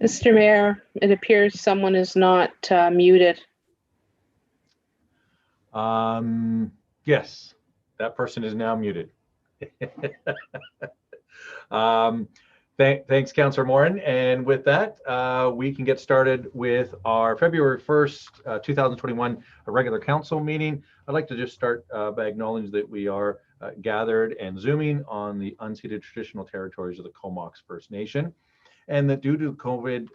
Mr. Mayor, it appears someone is not muted. Yes, that person is now muted. Thanks, Councillor Morin. And with that, we can get started with our February 1st, 2021 regular council meeting. I'd like to just start by acknowledging that we are gathered and Zooming on the unceded traditional territories of the Comox First Nation, and that due to the COVID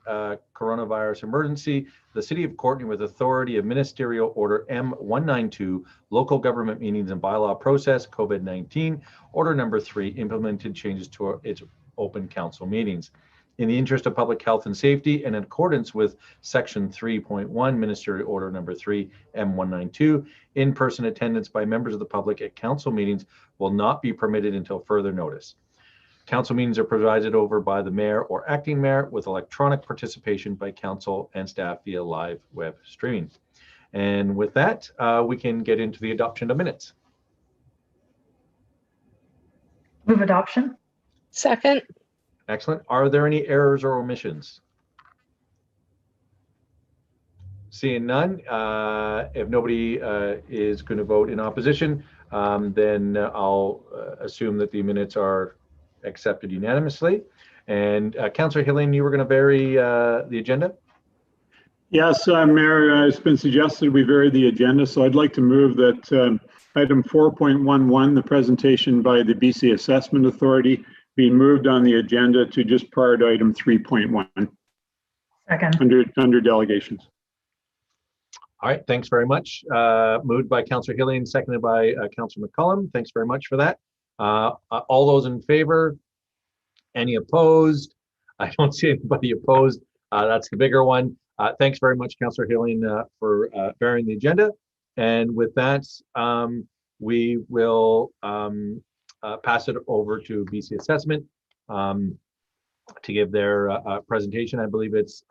coronavirus emergency, the City of Courtenay, with authority of Ministerial Order M192, Local Government Meetings and Bylaw Process, COVID-19, Order Number 3, implemented changes to its open council meetings. In the interest of public health and safety, and in accordance with Section 3.1, Ministerial Order Number 3, M192, in-person attendance by members of the public at council meetings will not be permitted until further notice. Council meetings are presided over by the mayor or acting mayor, with electronic participation by council and staff via live web streaming. And with that, we can get into the adoption of minutes. Move adoption. Second. Excellent. Are there any errors or omissions? Seeing none, if nobody is going to vote in opposition, then I'll assume that the minutes are accepted unanimously. And Councillor Hillian, you were going to vary the agenda? Yes, Mayor, it's been suggested we vary the agenda, so I'd like to move that item 4.11, the presentation by the BC Assessment Authority, be moved on the agenda to just prior to item 3.1. Second. Under delegations. All right, thanks very much. Moved by Councillor Hillian, seconded by Councillor McCollum. Thanks very much for that. All those in favor? Any opposed? I don't see anybody opposed. That's the bigger one. Thanks very much, Councillor Hillian, for varying the agenda. And with that, we will pass it over to BC Assessment to give their presentation. I believe it's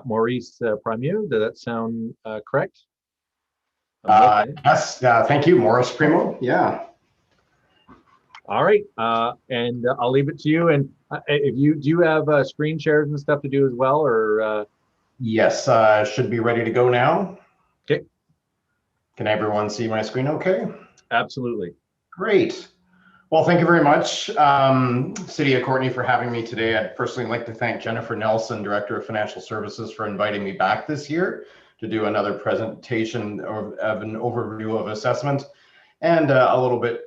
Maurice Primieux. Does that sound correct? Yes, thank you, Maurice Primo. Yeah. All right, and I'll leave it to you. And if you do you have screen shares and stuff to do as well, or? Yes, should be ready to go now. Okay. Can everyone see my screen okay? Absolutely. Great. Well, thank you very much, City of Courtenay, for having me today. I'd personally like to thank Jennifer Nelson, Director of Financial Services, for inviting me back this year to do another presentation of an overview of assessment, and a little bit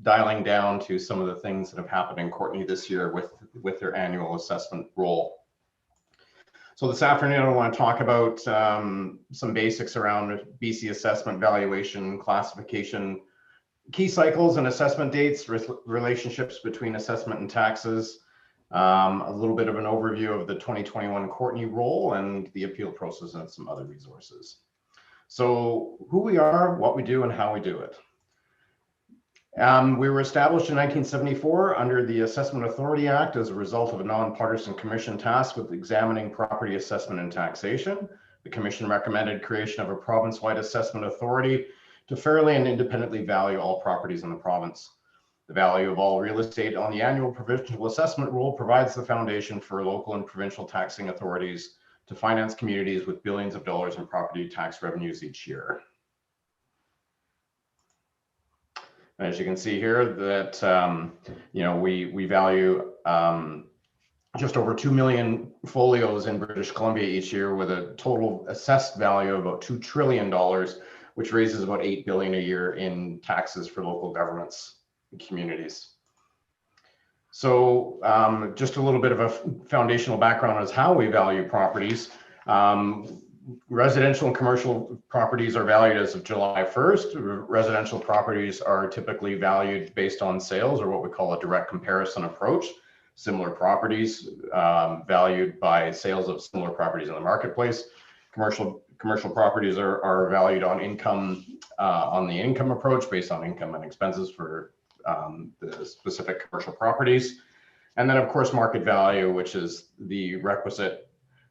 dialing down to some of the things that have happened in Courtenay this year with their annual assessment role. So this afternoon, I want to talk about some basics around BC assessment valuation, classification, key cycles and assessment dates, relationships between assessment and taxes, a little bit of an overview of the 2021 Courtenay role and the appeal process, and some other resources. So who we are, what we do, and how we do it. We were established in 1974 under the Assessment Authority Act as a result of a nonpartisan commission tasked with examining property assessment and taxation. The commission recommended creation of a province-wide assessment authority to fairly and independently value all properties in the province. The value of all real estate on the annual provincial assessment rule provides the foundation for local and provincial taxing authorities to finance communities with billions of dollars in property tax revenues each year. As you can see here, that we value just over 2 million folios in British Columbia each year, with a total assessed value of about $2 trillion, which raises about $8 billion a year in taxes for local governments and communities. So just a little bit of a foundational background as how we value properties. Residential and commercial properties are valued as of July 1st. Residential properties are typically valued based on sales, or what we call a direct comparison approach. Similar properties valued by sales of similar properties in the marketplace. Commercial properties are valued on income, on the income approach, based on income and expenses for the specific commercial properties. And then, of course, market value, which is the requisite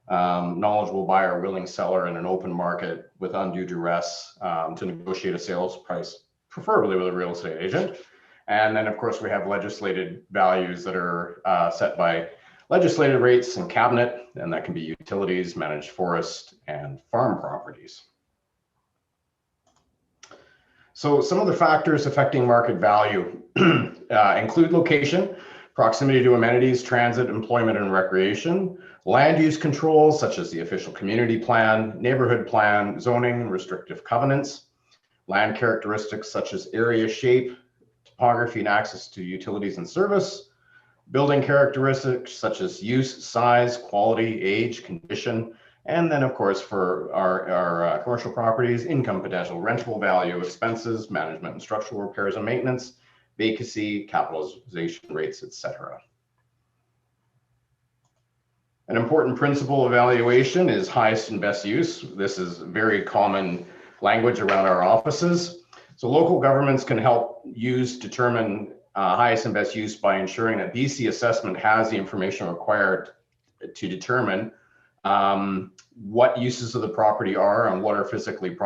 knowledgeable buyer, willing seller in an open market with undue duress to negotiate a sales price, preferably with a real estate agent. And then, of course, we have legislated values that are set by legislative rates and cabinet, and that can be utilities, managed forest, and farm properties. So some of the factors affecting market value include location, proximity to amenities, transit, employment, and recreation, land use controls such as the official community plan, neighborhood plan, zoning, restrictive covenants, land characteristics such as area shape, topography, and access to utilities and service, building characteristics such as use, size, quality, age, condition, and then of course for our commercial properties, income potential, rentable value, expenses, management and structural repairs and maintenance, vacancy, capitalization rates, etc. An important principle of valuation is highest and best use. This is very common language around our offices. So local governments can help determine highest and best use by ensuring that BC Assessment has the information required to determine what uses of the property are and what are physically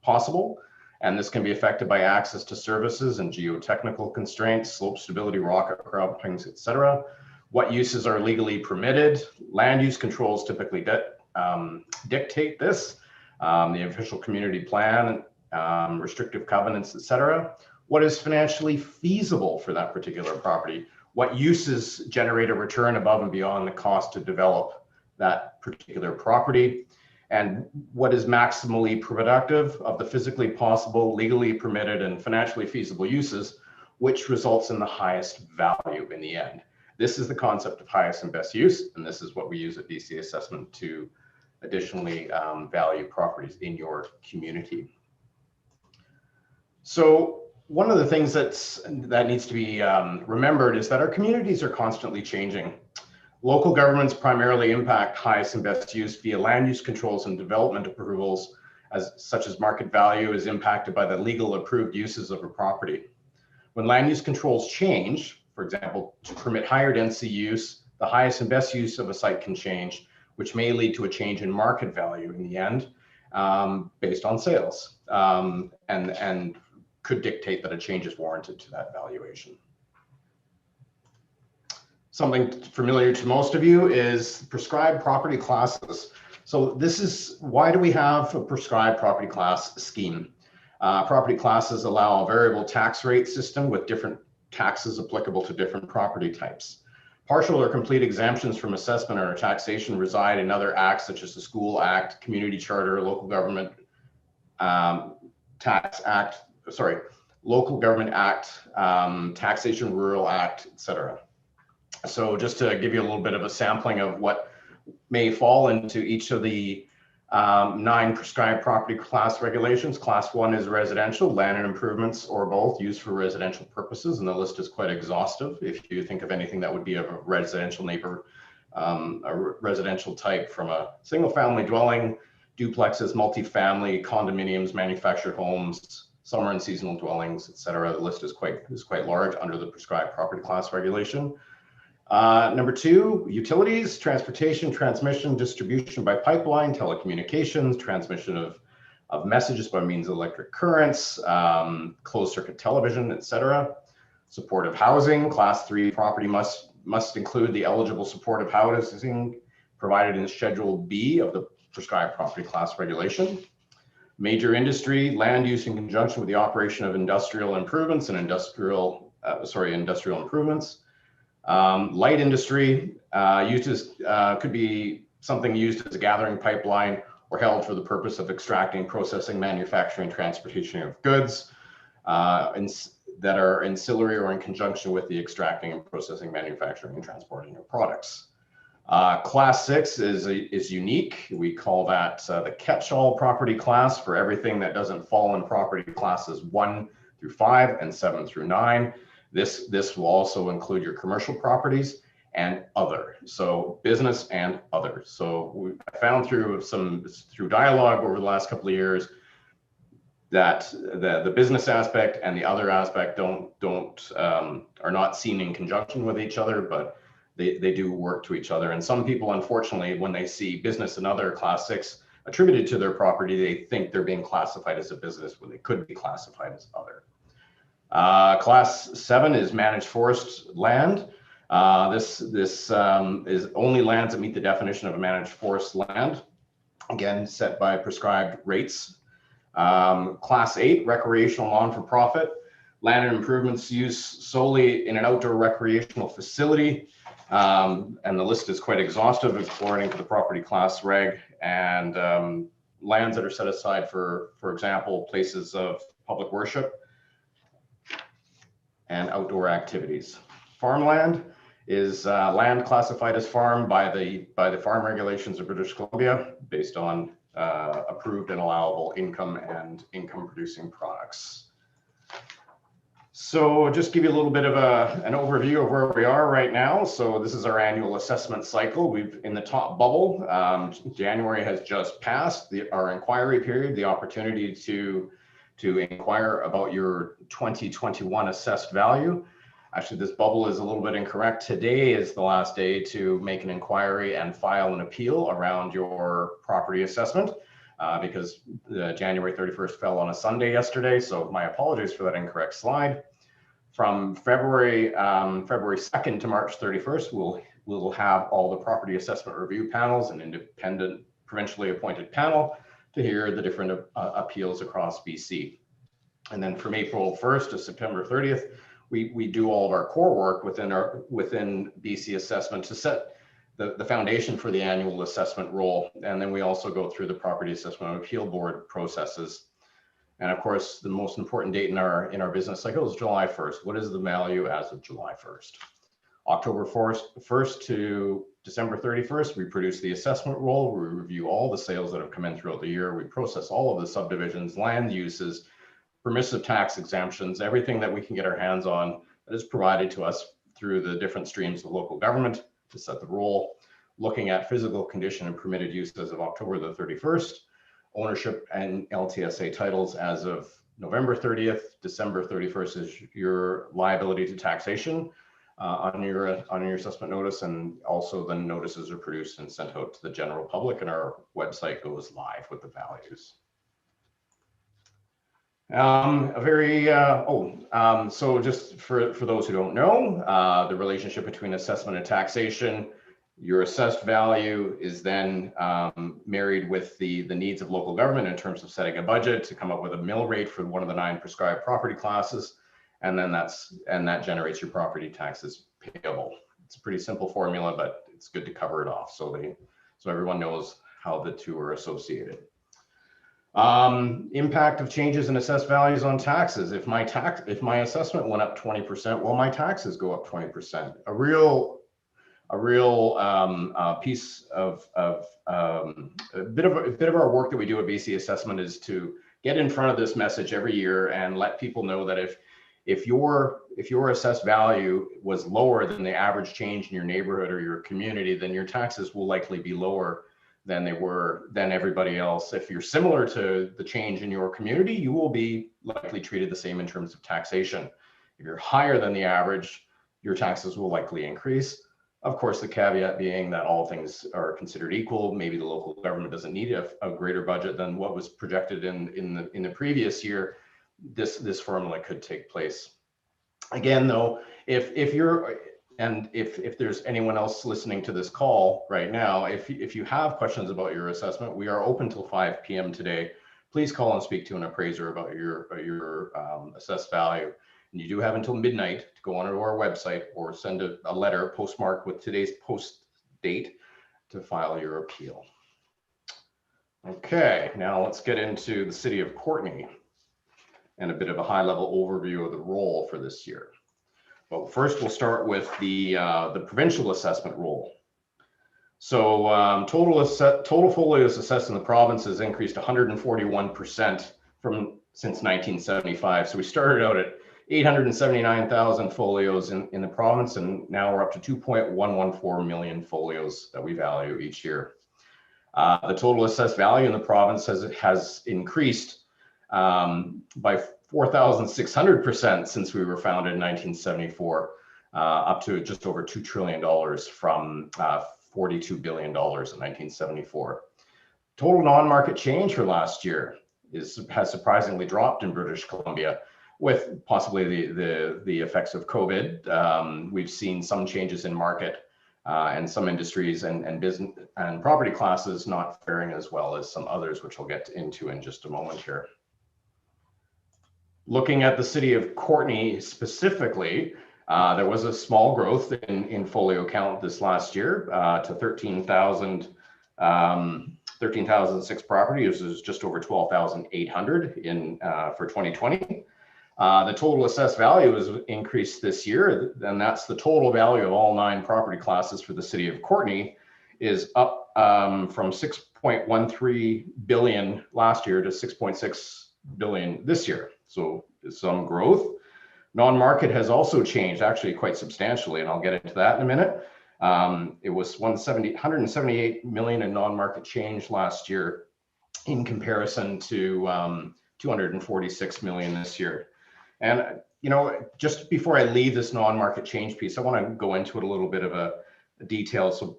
possible. And this can be affected by access to services and geotechnical constraints, slope stability, rock outcroppings, etc. What uses are legally permitted. Land use controls typically dictate this. The official community plan, restrictive covenants, etc. What is financially feasible for that particular property? What uses generate a return above and beyond the cost to develop that particular property? And what is maximally productive of the physically possible, legally permitted, and financially feasible uses, which results in the highest value in the end. This is the concept of highest and best use, and this is what we use at BC Assessment to additionally value properties in your community. So one of the things that needs to be remembered is that our communities are constantly changing. Local governments primarily impact highest and best use via land use controls and development approvals, such as market value is impacted by the legal approved uses of a property. When land use controls change, for example, to permit higher density use, the highest and best use of a site can change, which may lead to a change in market value in the end, based on sales, and could dictate that a change is warranted to that valuation. Something familiar to most of you is prescribed property classes. So this is, why do we have a prescribed property class scheme? Property classes allow a variable tax rate system with different taxes applicable to different property types. Partial or complete exemptions from assessment or taxation reside in other acts such as the School Act, Community Charter, Local Government Tax Act, Local Government Act, Taxation Rural Act, etc. So just to give you a little bit of a sampling of what may fall into each of the 9 prescribed property class regulations. Class 1 is residential, land and improvements or both used for residential purposes, and the list is quite exhaustive. If you think of anything that would be of a residential neighbor, a residential type from a single family dwelling, duplexes, multifamily, condominiums, manufactured homes, summer and seasonal dwellings, etc. The list is quite large under the prescribed property class regulation. Number 2, utilities, transportation, transmission, distribution by pipeline, telecommunications, transmission of messages by means of electric currents, closed circuit television, etc. Supportive housing, class 3 property must include the eligible supportive housing provided in Schedule B of the prescribed property class regulation. Major industry, land use in conjunction with the operation of industrial improvements and industrial improvements. Light industry uses could be something used as a gathering pipeline or held for the purpose of extracting, processing, manufacturing, transportation of goods that are ancillary or in conjunction with the extracting and processing, manufacturing, and transporting of products. Class 6 is unique. We call that the catch-all property class for everything that doesn't fall in property classes 1 through 5 and 7 through 9. This will also include your commercial properties and other, so business and other. So I found through dialogue over the last couple of years that the business aspect and the other aspect are not seen in conjunction with each other, but they do work to each other. And some people, unfortunately, when they see business and other class 6 attributed to their property, they think they're being classified as a business when they could be classified as other. Class 7 is managed forest land. This is only lands that meet the definition of a managed forest land, again, set by prescribed rates. Class 8, recreational non-for-profit, land and improvements used solely in an outdoor recreational facility. And the list is quite exhaustive according to the property class reg, and lands that are set aside for example, places of public worship and outdoor activities. Farmland is land classified as farm by the farm regulations of British Columbia based on approved and allowable income and income producing products. So just give you a little bit of an overview of where we are right now. So this is our annual assessment cycle. We've in the top bubble, January has just passed our inquiry period, the opportunity to inquire about your 2021 assessed value. Actually, this bubble is a little bit incorrect. Today is the last day to make an inquiry and file an appeal around your property assessment because January 31st fell on a Sunday yesterday. So my apologies for that incorrect slide. From February 2nd to March 31st, we'll have all the property assessment review panels, an independent provincially appointed panel to hear the different appeals across BC. And then from April 1st to September 30th, we do all of our core work within BC assessment to set the foundation for the annual assessment role. And then we also go through the property assessment appeal board processes. And of course, the most important date in our business cycle is July 1st. What is the value as of July 1st? October 1st to December 31st, we produce the assessment roll. We review all the sales that have come in throughout the year. We process all of the subdivisions, land uses, permissive tax exemptions, everything that we can get our hands on that is provided to us through the different streams of local government to set the roll. Looking at physical condition and permitted use as of October the 31st, ownership and LTSA titles as of November 30th, December 31st is your liability to taxation on your assessment notice, and also the notices are produced and sent out to the general public, and our website goes live with the values. So just for those who don't know, the relationship between assessment and taxation, your assessed value is then married with the needs of local government in terms of setting a budget to come up with a mill rate for one of the 9 prescribed property classes. And then that generates your property taxes payable. It's a pretty simple formula, but it's good to cover it off so everyone knows how the two are associated. Impact of changes in assessed values on taxes. If my assessment went up 20%, well, my taxes go up 20%. A real piece of a bit of our work that we do at BC Assessment is to get in front of this message every year and let people know that if your assessed value was lower than the average change in your neighborhood or your community, then your taxes will likely be lower than everybody else. If you're similar to the change in your community, you will be likely treated the same in terms of taxation. If you're higher than the average, your taxes will likely increase. Of course, the caveat being that all things are considered equal. Maybe the local government doesn't need a greater budget than what was projected in the previous year. This formula could take place. Again, though, if there's anyone else listening to this call right now, if you have questions about your assessment, we are open till 5 p.m. today. Please call and speak to an appraiser about your assessed value. And you do have until midnight to go onto our website or send a letter postmarked with today's post date to file your appeal. Okay, now let's get into the City of Courtenay and a bit of a high-level overview of the role for this year. Well, first we'll start with the provincial assessment role. So total folios assessed in the province has increased 141% since 1975. So we started out at 879,000 folios in the province, and now we're up to 2.114 million folios that we value each year. The total assessed value in the province has increased by 4,600% since we were founded in 1974, up to just over $2 trillion from $42 billion in 1974. Total non-market change for last year has surprisingly dropped in British Columbia. with possibly the effects of COVID. We've seen some changes in market and some industries and business and property classes not faring as well as some others, which I'll get into in just a moment here. Looking at the city of Courtenay specifically, there was a small growth in folio count this last year to 13,006 properties. This is just over 12,800 for 2020. The total assessed value was increased this year, and that's the total value of all 9 property classes for the city of Courtenay is up from 6.13 billion last year to 6.6 billion this year. So some growth. Non-market has also changed actually quite substantially, and I'll get into that in a minute. It was 178 million in non-market change last year in comparison to 246 million this year. And, you know, just before I leave this non-market change piece, I want to go into it a little bit of a detail. So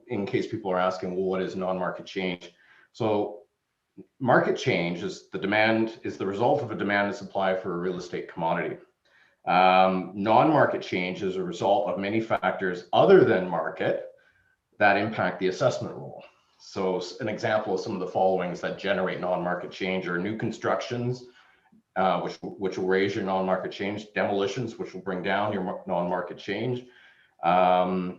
in case people are asking, well, what is non-market change? So market change is the result of a demand and supply for a real estate commodity. Non-market change is a result of many factors other than market that impact the assessment rule. So an example of some of the followings that generate non-market change are new constructions, which will raise your non-market change, demolitions, which will bring down your non-market change,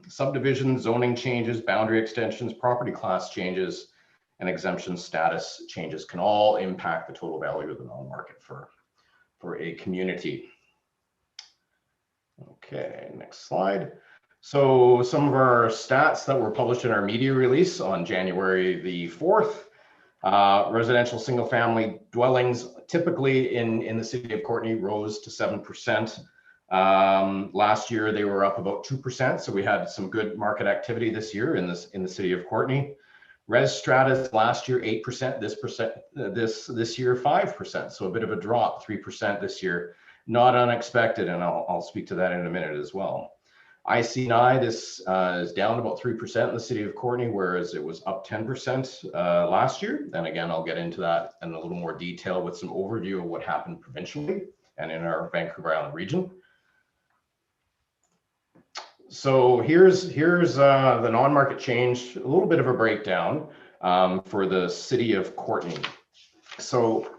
subdivisions, zoning changes, boundary extensions, property class changes, and exemption status changes can all impact the total value of the non-market for a community. Okay, next slide. So some of our stats that were published in our media release on January the 4th. Residential single family dwellings typically in the city of Courtenay rose to 7%. Last year they were up about 2%, so we had some good market activity this year in the city of Courtenay. Res stratas last year 8%, this year 5%, so a bit of a drop, 3% this year. Not unexpected, and I'll speak to that in a minute as well. IC&I, this is down about 3% in the city of Courtenay, whereas it was up 10% last year. And again, I'll get into that in a little more detail with some overview of what happened provincially and in our Vancouver Island region. So here's the non-market change, a little bit of a breakdown for the city of Courtenay. So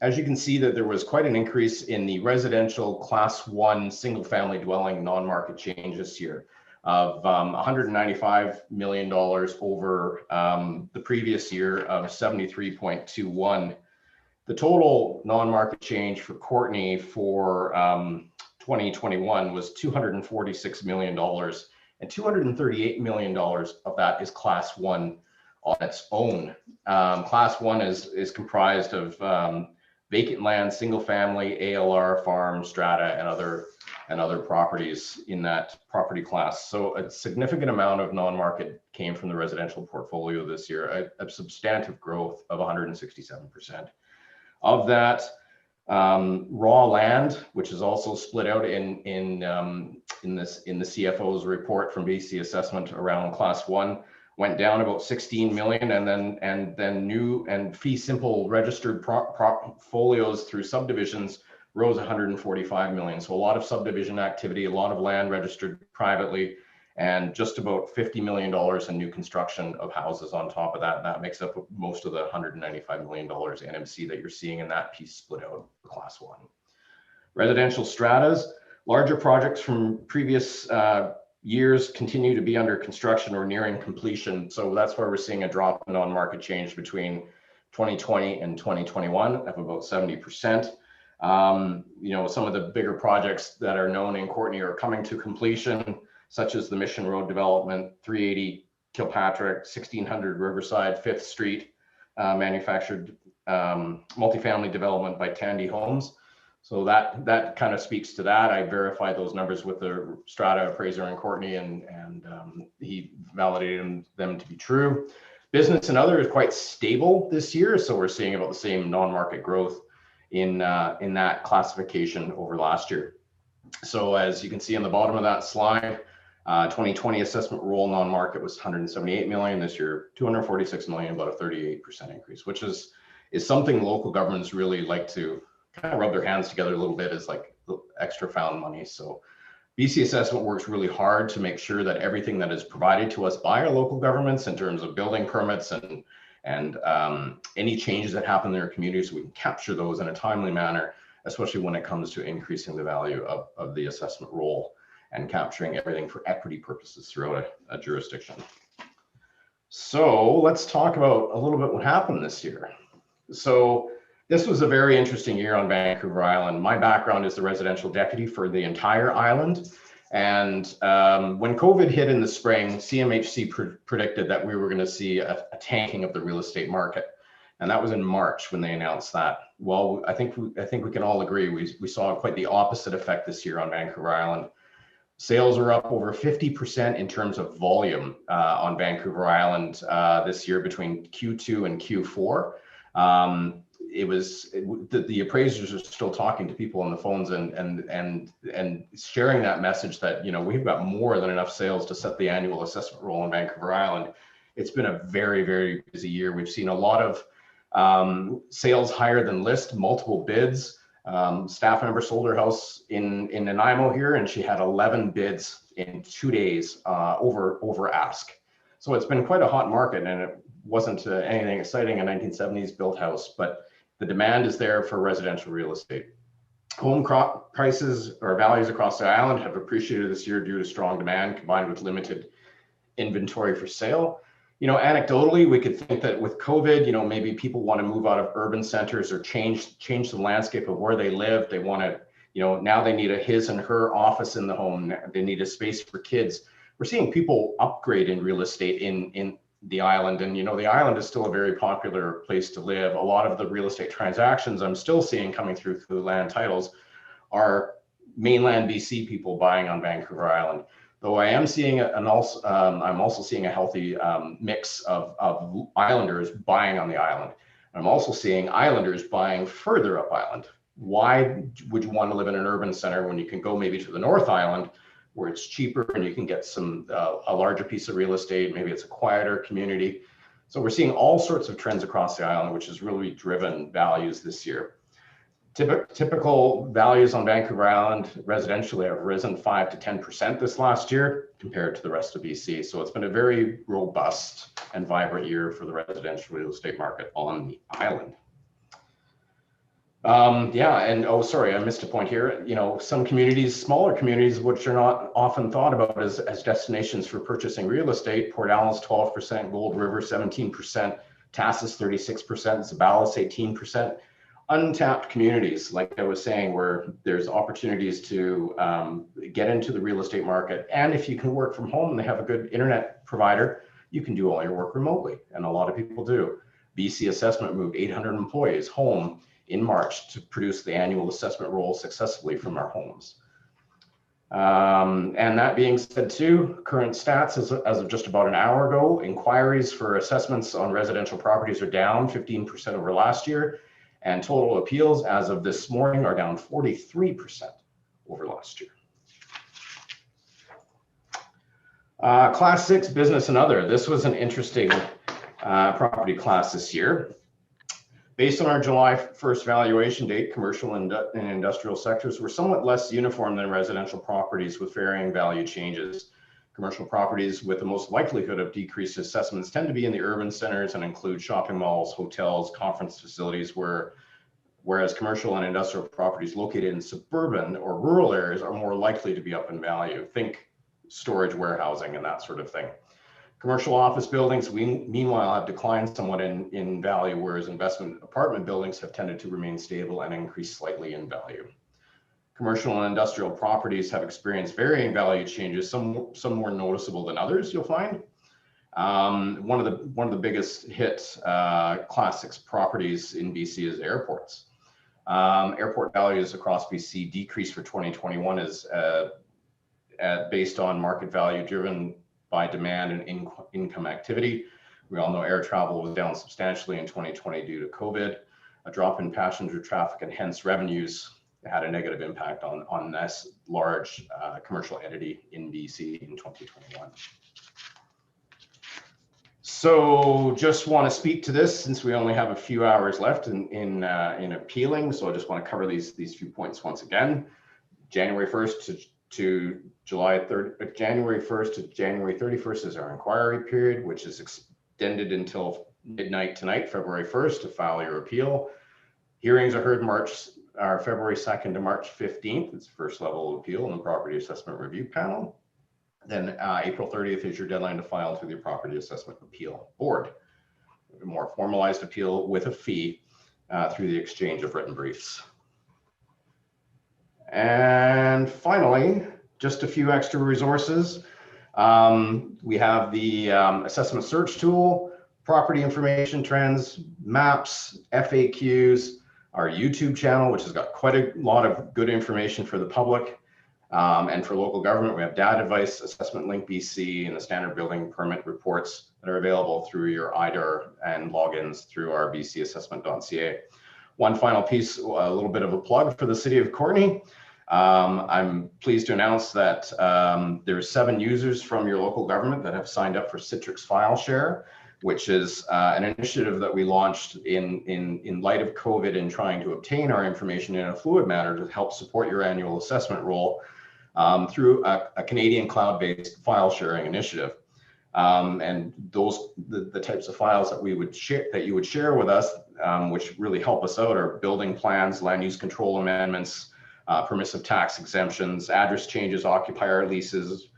as you can see that there was quite an increase in the residential class 1 single family dwelling non-market change this year of $195 million over the previous year of 73.21. The total non-market change for Courtenay for 2021 was $246 million, and $238 million of that is class 1 on its own. Class 1 is comprised of vacant land, single family, ALR, farm, strata, and other properties in that property class. So a significant amount of non-market came from the residential portfolio this year, a substantive growth of 167%. Of that, raw land, which is also split out in the CFO's report from BC Assessment around class 1, went down about 16 million, and then new and fee simple registered portfolios through subdivisions rose 145 million. So a lot of subdivision activity, a lot of land registered privately, and just about $50 million in new construction of houses on top of that. And that makes up most of the $195 million NMC that you're seeing in that piece split out for class 1. Residential stratas, larger projects from previous years continue to be under construction or nearing completion. So that's why we're seeing a drop in on-market change between 2020 and 2021 of about 70%. You know, some of the bigger projects that are known in Courtenay are coming to completion, such as the Mission Road development, 380 Kilpatrick, 1600 Riverside, 5th Street, manufactured multifamily development by Tandy Homes. So that kind of speaks to that. I verified those numbers with the strata appraiser in Courtenay, and he validated them to be true. Business and other is quite stable this year, so we're seeing about the same non-market growth in that classification over last year. So as you can see on the bottom of that slide, 2020 assessment roll non-market was 178 million. This year, 246 million, about a 38% increase, which is something local governments really like to kind of rub their hands together a little bit as like extra found money. So BC Assessment works really hard to make sure that everything that is provided to us by our local governments in terms of building permits and any changes that happen in their communities, we can capture those in a timely manner, especially when it comes to increasing the value of the assessment roll and capturing everything for equity purposes throughout a jurisdiction. So let's talk about a little bit what happened this year. So this was a very interesting year on Vancouver Island. My background is the residential deputy for the entire island. And when COVID hit in the spring, CMHC predicted that we were going to see a tanking of the real estate market. And that was in March when they announced that. Well, I think we can all agree we saw quite the opposite effect this year on Vancouver Island. Sales are up over 50% in terms of volume on Vancouver Island this year between Q2 and Q4. The appraisers are still talking to people on the phones and sharing that message that, you know, we've got more than enough sales to set the annual assessment roll on Vancouver Island. It's been a very, very busy year. We've seen a lot of sales higher than list, multiple bids. Staff member sold her house in Nanaimo here, and she had 11 bids in 2 days over ask. So it's been quite a hot market, and it wasn't anything exciting, a 1970s built house, but the demand is there for residential real estate. Home crop prices or values across the island have appreciated this year due to strong demand combined with limited inventory for sale. You know, anecdotally, we could think that with COVID, you know, maybe people want to move out of urban centers or change the landscape of where they live. They want to, you know, now they need a his and her office in the home. They need a space for kids. We're seeing people upgrade in real estate in the island. And, you know, the island is still a very popular place to live. A lot of the real estate transactions I'm still seeing coming through land titles are mainland BC people buying on Vancouver Island. Though I am seeing I'm also seeing a healthy mix of islanders buying on the island. I'm also seeing islanders buying further up island. Why would you want to live in an urban center when you can go maybe to the North Island where it's cheaper and you can get some a larger piece of real estate, maybe it's a quieter community. So we're seeing all sorts of trends across the island, which has really driven values this year. Typical values on Vancouver Island residentially have risen 5 to 10% this last year compared to the rest of BC. So it's been a very robust and vibrant year for the residential real estate market on the island. Yeah, and oh, sorry, I missed a point here. You know, some communities, smaller communities, which are not often thought about as destinations for purchasing real estate, Port Allen's 12%, Gold River 17%, Tassus 36%, Zabalas 18%. Untapped communities, like I was saying, where there's opportunities to get into the real estate market. And if you can work from home and they have a good internet provider, you can do all your work remotely. And a lot of people do. BC Assessment moved 800 employees home in March to produce the annual assessment roll successfully from our homes. And that being said too, current stats as of just about an hour ago, inquiries for assessments on residential properties are down 15% over last year. And total appeals as of this morning are down 43% over last year. Class 6 business and other. This was an interesting property class this year. Based on our July 1st valuation date, commercial and industrial sectors were somewhat less uniform than residential properties with varying value changes. Commercial properties with the most likelihood of decreased assessments tend to be in the urban centers and include shopping malls, hotels, conference facilities, whereas commercial and industrial properties located in suburban or rural areas are more likely to be up in value. Think storage, warehousing, and that sort of thing. Commercial office buildings, meanwhile, have declined somewhat in value, whereas investment apartment buildings have tended to remain stable and increase slightly in value. Commercial and industrial properties have experienced varying value changes, some more noticeable than others, you'll find. One of the biggest hit Class 6 properties in BC is airports. Airport values across BC decreased for 2021 is based on market value driven by demand and income activity. We all know air travel was down substantially in 2020 due to COVID. A drop in passenger traffic and hence revenues had a negative impact on this large commercial entity in BC in 2021. So just want to speak to this since we only have a few hours left in appealing. So I just want to cover these few points once again. January 1st to July 3rd, January 1st to January 31st is our inquiry period, which is extended until midnight tonight, February 1st, to file your appeal. Hearings are heard February 2nd to March 15th. It's first level of appeal in the Property Assessment Review Panel. Then April 30th is your deadline to file to the Property Assessment Appeal Board. A more formalized appeal with a fee through the exchange of written briefs. And finally, just a few extra resources. We have the assessment search tool, property information trends, maps, FAQs, our YouTube channel, which has got quite a lot of good information for the public. And for local government, we have Data Advice, Assessment Link BC, and the standard building permit reports that are available through your IDAR and logins through our bcassessment.ca. One final piece, a little bit of a plug for the City of Courtenay. I'm pleased to announce that there's 7 users from your local government that have signed up for Citrix File Share, which is an initiative that we launched in light of COVID and trying to obtain our information in a fluid manner to help support your annual assessment role through a Canadian cloud-based file sharing initiative. And those the types of files that we would share, that you would share with us, which really help us out, are building plans, land use control amendments, permissive tax exemptions, address changes, occupier leases,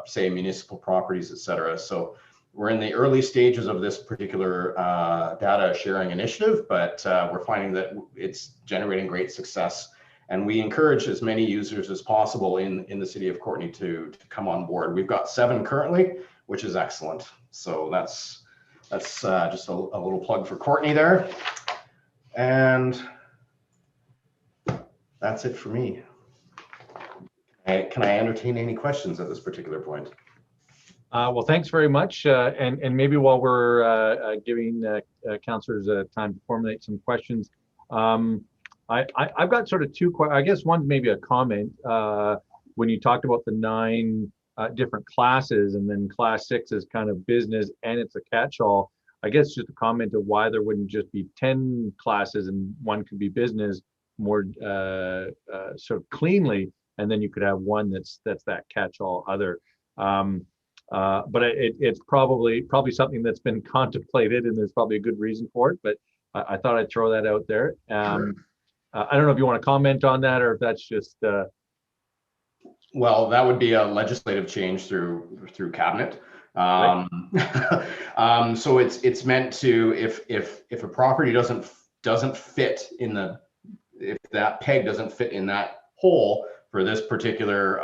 say municipal properties, etc. So we're in the early stages of this particular data sharing initiative, but we're finding that it's generating great success. And we encourage as many users as possible in the City of Courtenay to come on board. We've got 7 currently, which is excellent. So that's just a little plug for Courtenay there. And that's it for me. Can I entertain any questions at this particular point? Well, thanks very much. And maybe while we're giving councillors time to formulate some questions, I've got sort of 2 questions. I guess one's maybe a comment. When you talked about the 9 different classes, and then class 6 is kind of business and it's a catch-all, I guess just a comment of why there wouldn't just be 10 classes and one could be business more sort of cleanly, and then you could have one that's that catch-all other. But it's probably something that's been contemplated, and there's probably a good reason for it, but I thought I'd throw that out there. Sure. I don't know if you want to comment on that, or if that's just well, that would be a legislative change through cabinet. Right. So it's meant to, if a property doesn't fit in the, if that peg doesn't fit in that hole for this particular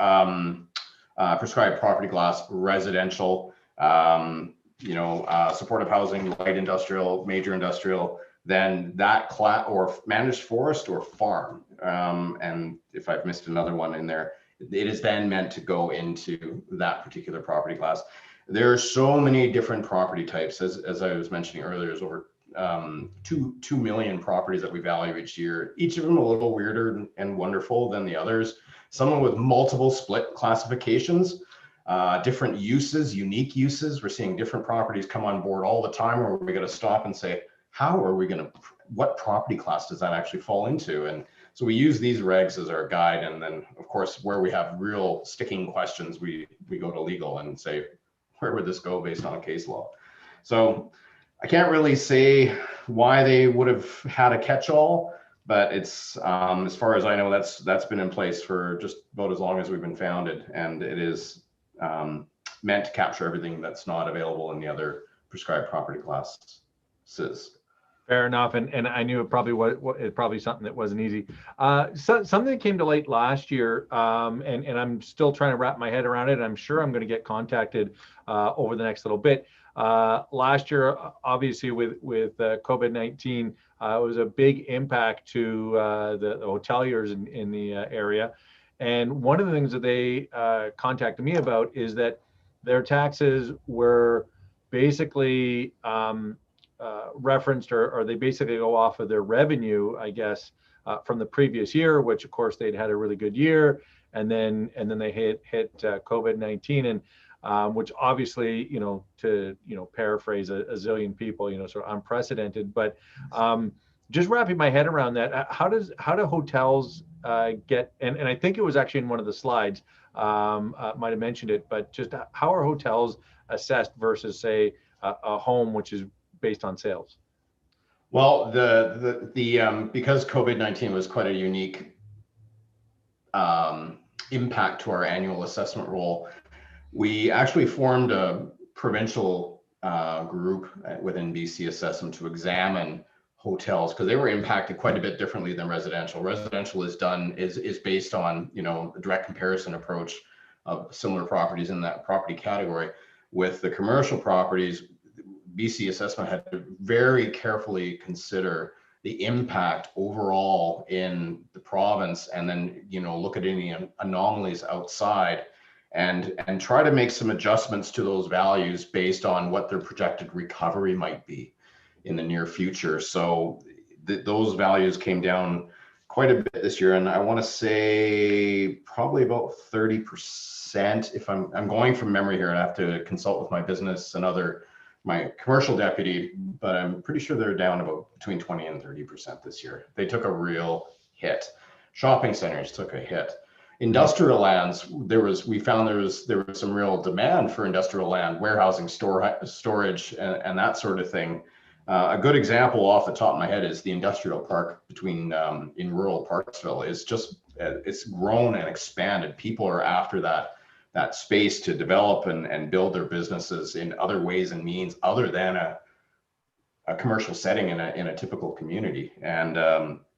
prescribed property class, residential, supportive housing, light industrial, major industrial, then that class, or managed forest or farm. And if I've missed another one in there, it is then meant to go into that particular property class. There are so many different property types, as I was mentioning earlier. There's over 2 million properties that we value each year, each of them a little weirder and wonderful than the others. Some with multiple split classifications, different uses, unique uses. We're seeing different properties come on board all the time, where we got to stop and say, how are we going to, what property class does that actually fall into? And so we use these regs as our guide. And then of course, where we have real sticking questions, we go to legal and say, where would this go based on a case law? So I can't really say why they would have had a catch-all, but it's, as far as I know, that's been in place for just about as long as we've been founded. And it is meant to capture everything that's not available in the other prescribed property classes. Fair enough, and I knew it probably was probably something that wasn't easy. Something that came to light last year, and I'm still trying to wrap my head around it. I'm sure I'm going to get contacted over the next little bit. Last year, obviously with COVID-19, it was a big impact to the hoteliers in the area. And one of the things that they contacted me about is that their taxes were basically referenced, or they basically go off of their revenue, I guess, from the previous year, which of course they'd had a really good year, and then they hit COVID-19. And which obviously, to, paraphrase a zillion people, sort of unprecedented. But just wrapping my head around that, how do hotels get, and I think it was actually in one of the slides, might have mentioned it, but just how are hotels assessed versus, say, a home which is based on sales? Well, because COVID-19 was quite a unique impact to our annual assessment role, we actually formed a provincial group within BC Assessment to examine hotels, because they were impacted quite a bit differently than residential. Residential is based on, a direct comparison approach of similar properties in that property category. With the commercial properties, BC Assessment had to very carefully consider the impact overall in the province, and then look at any anomalies outside, and try to make some adjustments to those values based on what their projected recovery might be in the near future. So those values came down quite a bit this year, and I want to say probably about 30%. If I'm going from memory here, I have to consult with my business and my commercial deputy, but I'm pretty sure they're down about between 20 and 30% this year. They took a real hit. Shopping centers took a hit. Industrial lands, we found there was some real demand for industrial land, warehousing, storage, and that sort of thing. A good example off the top of my head is the industrial park in rural Parksville. It's grown and expanded. People are after that space to develop and build their businesses in other ways and means other than a commercial setting in a typical community. And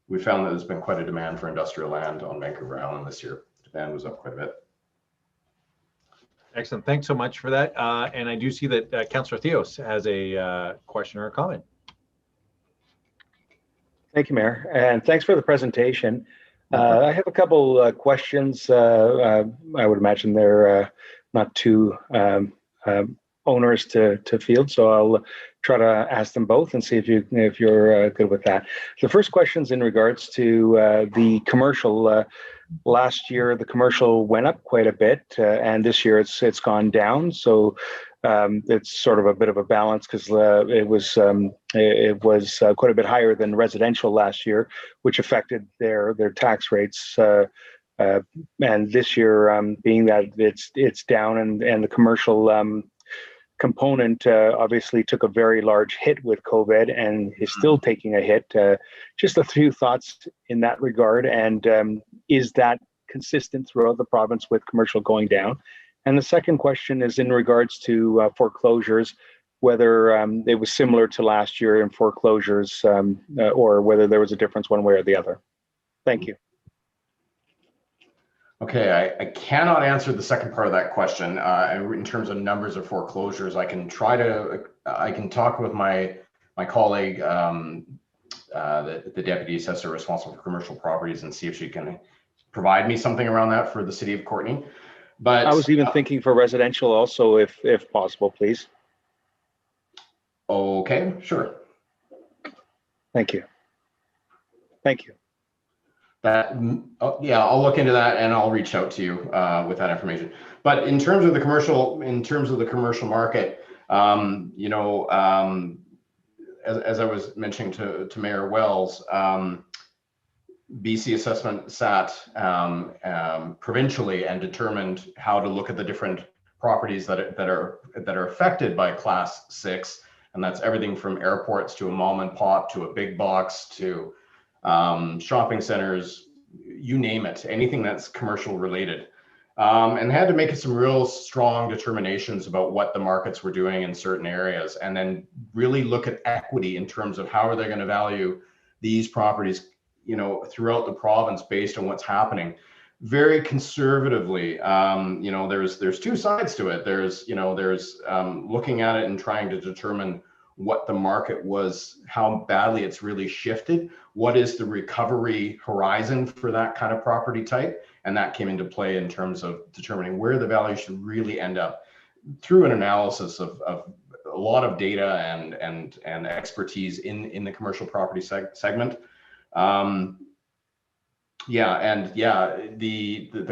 we found that there's been quite a demand for industrial land on Vancouver Island this year. Demand was up quite a bit. Excellent. Thanks so much for that. And I do see that Councillor Theos has a question or a comment. Thank you, Mayor, and thanks for the presentation. I have a couple questions. I would imagine they're not too onerous to field, so I'll try to ask them both and see if you're good with that. The first question is in regards to the commercial. Last year, the commercial went up quite a bit, and this year it's gone down. So it's sort of a bit of a balance, because it was quite a bit higher than residential last year, which affected their tax rates. And this year, being that it's down, and the commercial component obviously took a very large hit with COVID and is still taking a hit. Just a few thoughts in that regard, and is that consistent throughout the province with commercial going down? And the second question is in regards to foreclosures, whether it was similar to last year in foreclosures, or whether there was a difference one way or the other. Thank you. Okay, I cannot answer the second part of that question in terms of numbers of foreclosures. I can talk with my colleague, the deputy assessor responsible for commercial properties, and see if she can provide me something around that for the city of Courtenay. But I was even thinking for residential also, if possible, please. Okay, sure. Thank you. Thank you. Yeah, I'll look into that and I'll reach out to you with that information. But in terms of the commercial market, as I was mentioning to Mayor Wells, BC Assessment sat provincially and determined how to look at the different properties that are affected by Class 6, and that's everything from airports to a mom and pop to a big box to shopping centers, you name it, anything that's commercial related. And had to make some real strong determinations about what the markets were doing in certain areas, and then really look at equity in terms of how are they going to value these properties, throughout the province based on what's happening. Very conservatively, there's two sides to it. There's looking at it and trying to determine what the market was, how badly it's really shifted, what is the recovery horizon for that kind of property type, and that came into play in terms of determining where the value should really end up through an analysis of a lot of data and expertise in the commercial property segment. The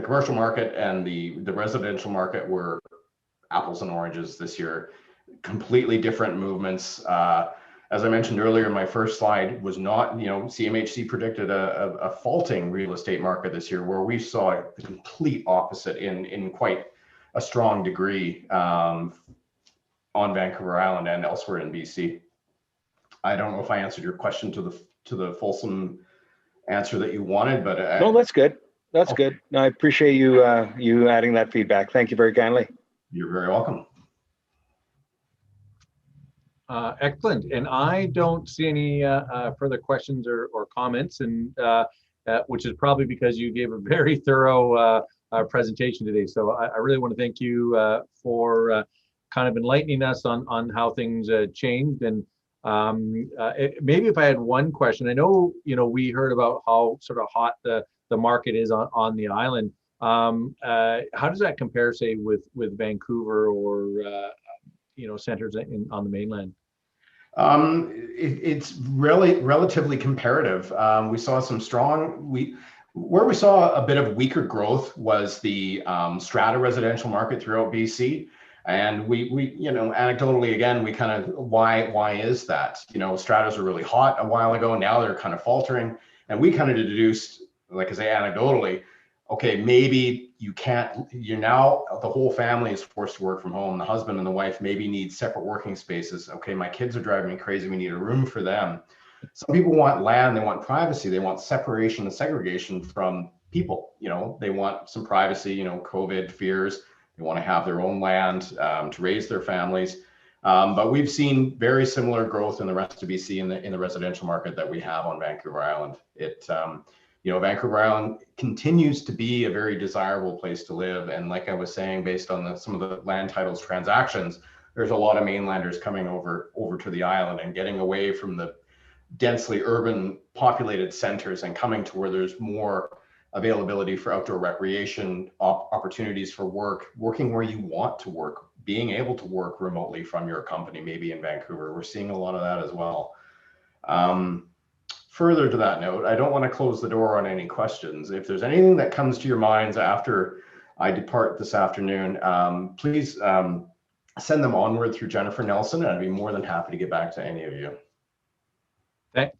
commercial market and the residential market were apples and oranges this year. Completely different movements. As I mentioned earlier, my first slide was not, CMHC predicted a falling real estate market this year, where we saw the complete opposite in quite a strong degree on Vancouver Island and elsewhere in BC. I don't know if I answered your question to the fulsome answer that you wanted, but no, that's good. That's good. No, I appreciate you you adding that feedback. Thank you very kindly. You're very welcome. Excellent. And I don't see any further questions or comments, and which is probably because you gave a very thorough presentation today. So I really want to thank you for kind of enlightening us on how things changed. And maybe if I had one question, I know, we heard about how sort of hot the market is on the island. How does that compare, say, with Vancouver or centers on the mainland? It's really relatively comparative. We saw some where we saw a bit of weaker growth was the strata residential market throughout BC. And we anecdotally, again, we kind of, why is that? Stratas were really hot a while ago. Now they're kind of faltering. And we kind of deduced, like I say, anecdotally, okay, maybe the whole family is forced to work from home. The husband and the wife maybe need separate working spaces. Okay, my kids are driving me crazy. We need a room for them. Some people want land, they want privacy, they want separation and segregation from people. They want some privacy, COVID fears. They want to have their own land to raise their families. But we've seen very similar growth in the rest of BC in the residential market that we have on Vancouver Island. Vancouver Island continues to be a very desirable place to live. And like I was saying, based on some of the land titles transactions, there's a lot of mainlanders coming over to the island and getting away from the densely urban populated centers and coming to where there's more availability for outdoor recreation, opportunities for working where you want to work, being able to work remotely from your company, maybe in Vancouver. We're seeing a lot of that as well. Further to that note, I don't want to close the door on any questions. If there's anything that comes to your minds after I depart this afternoon, please send them onward through Jennifer Nelson, and I'd be more than happy to get back to any of you.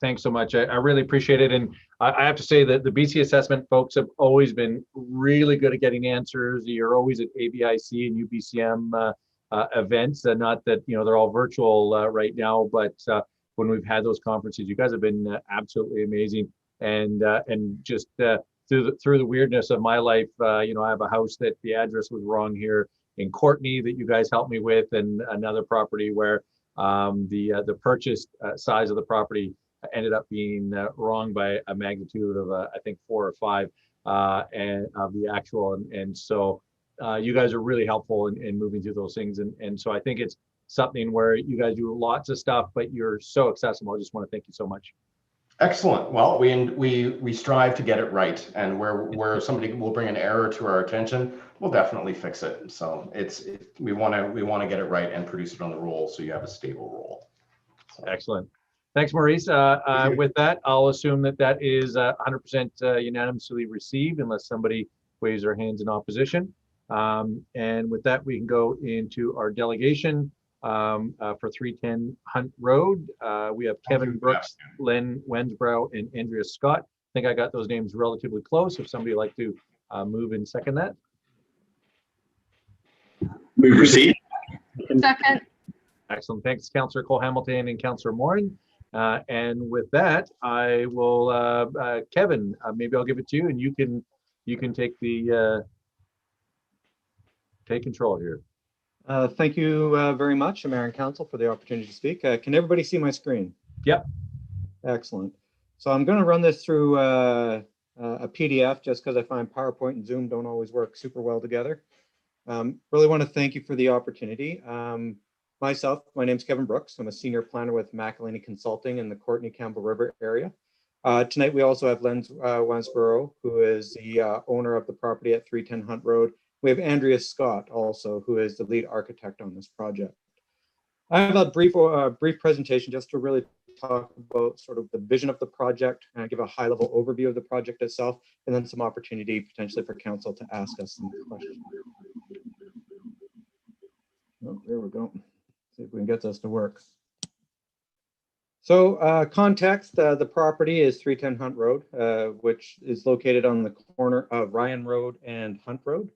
Thanks so much. I really appreciate it. And I have to say that the BC Assessment folks have always been really good at getting answers. You're always at ABIC and UBCM events, not that, they're all virtual right now, but when we've had those conferences, you guys have been absolutely amazing. And just through the weirdness of my life, I have a house that the address was wrong here in Courtenay that you guys helped me with, and another property where the purchase size of the property ended up being wrong by a magnitude of I think 4 or 5 and of the actual, and so you guys are really helpful in moving through those things, and so I think it's something where you guys do lots of stuff, but you're so accessible. I just want to thank you so much. Excellent. Well, we strive to get it right, and where somebody will bring an error to our attention, we'll definitely fix it. So we want to get it right and produce it on the roll, so you have a stable roll. So. Excellent. Thanks, Maurice. With that, I'll assume that is 100% unanimously received, unless somebody waves their hands in opposition. And with that, we can go into our delegation for 310 Hunt Road. We have Kevin Brooks, Len Wensbrough, and Andrea Scott. I think I got those names relatively close. If somebody would like to move and second that. Move proceed. Second. Excellent. Thanks, Councillor Cole-Hamilton and Councillor Morin. And with that, I will, Kevin, maybe I'll give it to you, and you can take take control here. Thank you very much, Mayor and Council, for the opportunity to speak. Can everybody see my screen? Yep. Excellent. So I'm going to run this through a PDF, just because I find PowerPoint and Zoom don't always work super well together. Really want to thank you for the opportunity. My name's Kevin Brooks. I'm a senior planner with McElhaney Consulting in the Courtenay-Campbell River area. Tonight, we also have Len Wensbrough, who is the owner of the property at 310 Hunt Road. We have Andrea Scott also, who is the lead architect on this project. I have a brief presentation just to really talk about sort of the vision of the project and give a high-level overview of the project itself, and then some opportunity potentially for council to ask us some questions. Oh, there we go. See if we can get this to work. So context, the property is 310 Hunt Road, which is located on the corner of Ryan Road and Hunt Road.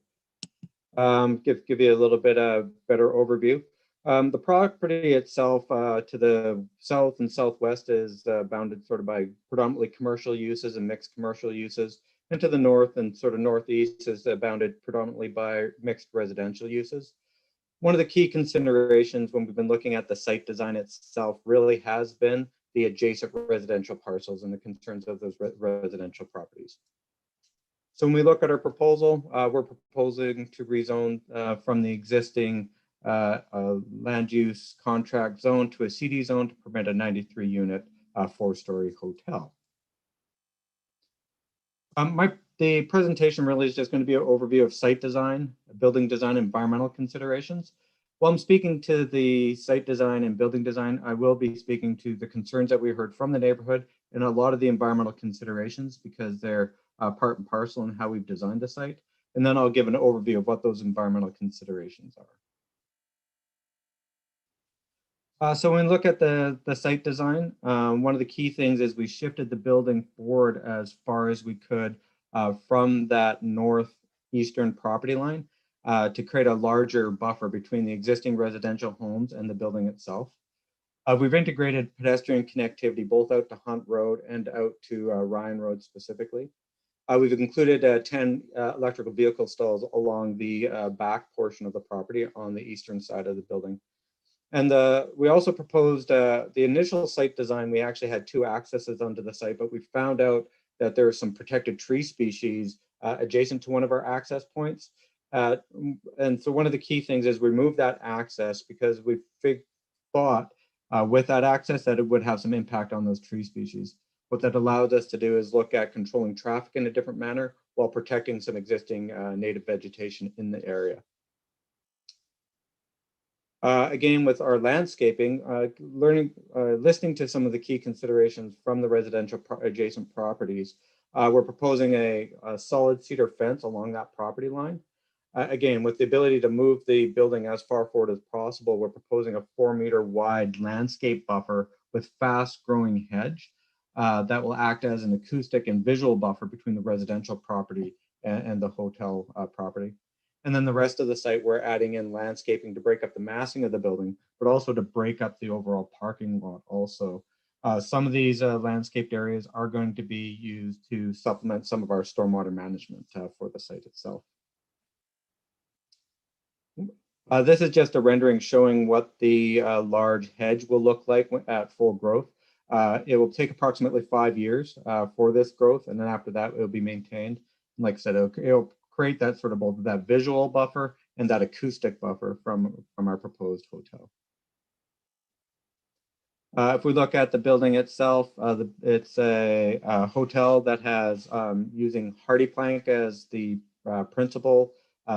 Give you a little bit of better overview. The property itself to the south and southwest is bounded sort of by predominantly commercial uses and mixed commercial uses. And to the north and sort of northeast is bounded predominantly by mixed residential uses. One of the key considerations when we've been looking at the site design itself really has been the adjacent residential parcels and the concerns of those residential properties. So when we look at our proposal, we're proposing to rezone from the existing land use contract zone to a CD zone to permit a 93 unit 4-story hotel. The presentation really is just going to be an overview of site design, building design, environmental considerations. While I'm speaking to the site design and building design, I will be speaking to the concerns that we heard from the neighborhood and a lot of the environmental considerations because they're part and parcel in how we've designed the site. And then I'll give an overview of what those environmental considerations are. So when we look at the site design, one of the key things is we shifted the building forward as far as we could from that northeastern property line to create a larger buffer between the existing residential homes and the building itself. We've integrated pedestrian connectivity both out to Hunt Road and out to Ryan Road specifically. We've included 10 electrical vehicle stalls along the back portion of the property on the eastern side of the building. And we also proposed the initial site design, we actually had 2 accesses onto the site, but we found out that there are some protected tree species adjacent to one of our access points. And so one of the key things is remove that access because we thought with that access that it would have some impact on those tree species. What that allowed us to do is look at controlling traffic in a different manner while protecting some existing native vegetation in the area. Again, with our landscaping, listening to some of the key considerations from the residential adjacent properties, we're proposing a solid cedar fence along that property line. Again, with the ability to move the building as far forward as possible, we're proposing a 4-meter wide landscape buffer with fast growing hedge that will act as an acoustic and visual buffer between the residential property and the hotel property. And then the rest of the site, we're adding in landscaping to break up the massing of the building, but also to break up the overall parking lot also. Some of these landscaped areas are going to be used to supplement some of our stormwater management for the site itself. This is just a rendering showing what the large hedge will look like at full growth. It will take approximately 5 years for this growth, and then after that, it will be maintained. And like I said, it'll create that sort of both that visual buffer and that acoustic buffer from our proposed hotel. If we look at the building itself, it's a hotel that has using hardy plank as the principal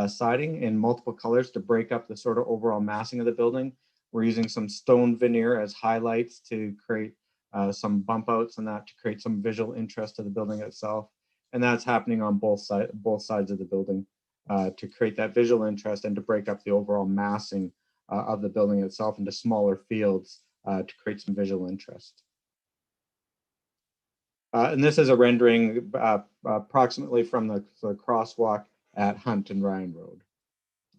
siding in multiple colors to break up the sort of overall massing of the building. We're using some stone veneer as highlights to create some bump outs and that to create some visual interest to the building itself. And that's happening on both sides of the building to create that visual interest and to break up the overall massing of the building itself into smaller fields to create some visual interest. And this is a rendering approximately from the crosswalk at Hunt and Ryan Road.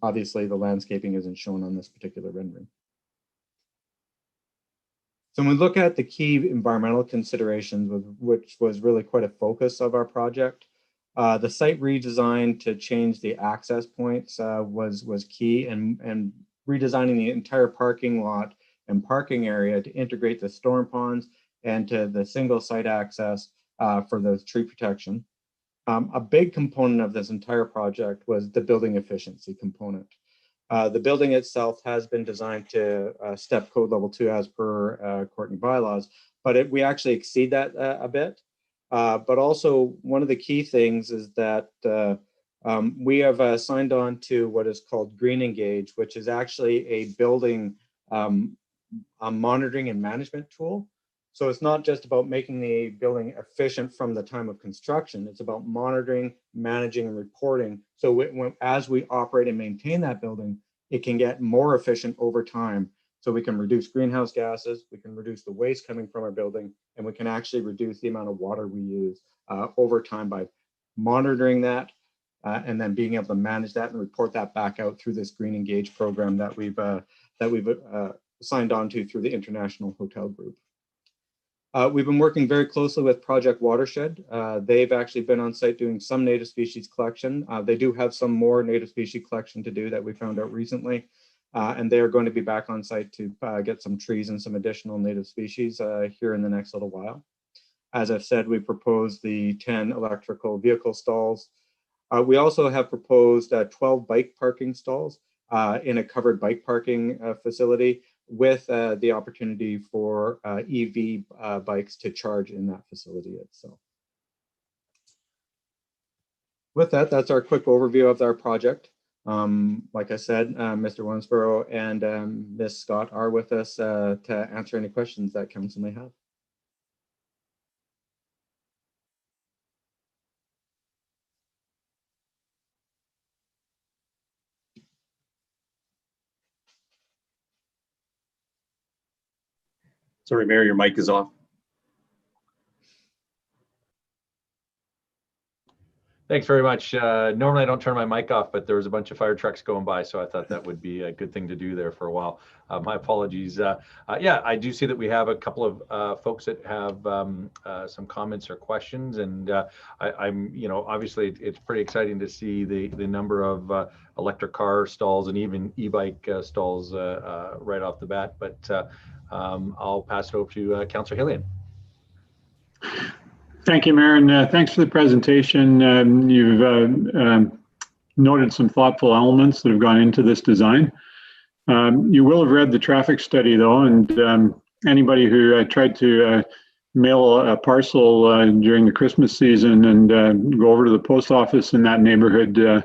Obviously, the landscaping isn't shown on this particular rendering. So when we look at the key environmental considerations, which was really quite a focus of our project, the site redesign to change the access points was key, and redesigning the entire parking lot and parking area to integrate the storm ponds and to the single site access for the tree protection. A big component of this entire project was the building efficiency component. The building itself has been designed to step code level 2 as per Courtenay bylaws, but we actually exceed that a bit. But also one of the key things is that we have signed on to what is called Green Engage, which is actually a building monitoring and management tool. So it's not just about making the building efficient from the time of construction, it's about monitoring, managing, and reporting. So as we operate and maintain that building, it can get more efficient over time. So we can reduce greenhouse gases, we can reduce the waste coming from our building, and we can actually reduce the amount of water we use over time by monitoring that and then being able to manage that and report that back out through this Green Engage program that we've signed on to through the International Hotel Group. We've been working very closely with Project Watershed. They've actually been on site doing some native species collection. They do have some more native species collection to do that we found out recently. And they are going to be back on site to get some trees and some additional native species here in the next little while. As I've said, we proposed the 10 electrical vehicle stalls. We also have proposed 12 bike parking stalls in a covered bike parking facility with the opportunity for EV bikes to charge in that facility itself. With that, that's our quick overview of our project. Like I said, Mr. Wensborough and Ms. Scott are with us to answer any questions that council may have. Sorry, Mayor, your mic is off. Thanks very much. Normally I don't turn my mic off, but there was a bunch of fire trucks going by, so I thought that would be a good thing to do there for a while. My apologies. Yeah, I do see that we have a couple of folks that have some comments or questions, and I'm, obviously it's pretty exciting to see the number of electric car stalls and even e-bike stalls right off the bat. But I'll pass it over to Councillor Hillian. Thank you, Mayor, and thanks for the presentation. You've noted some thoughtful elements that have gone into this design. You will have read the traffic study, though, and anybody who tried to mail a parcel during the Christmas season and go over to the post office in that neighborhood,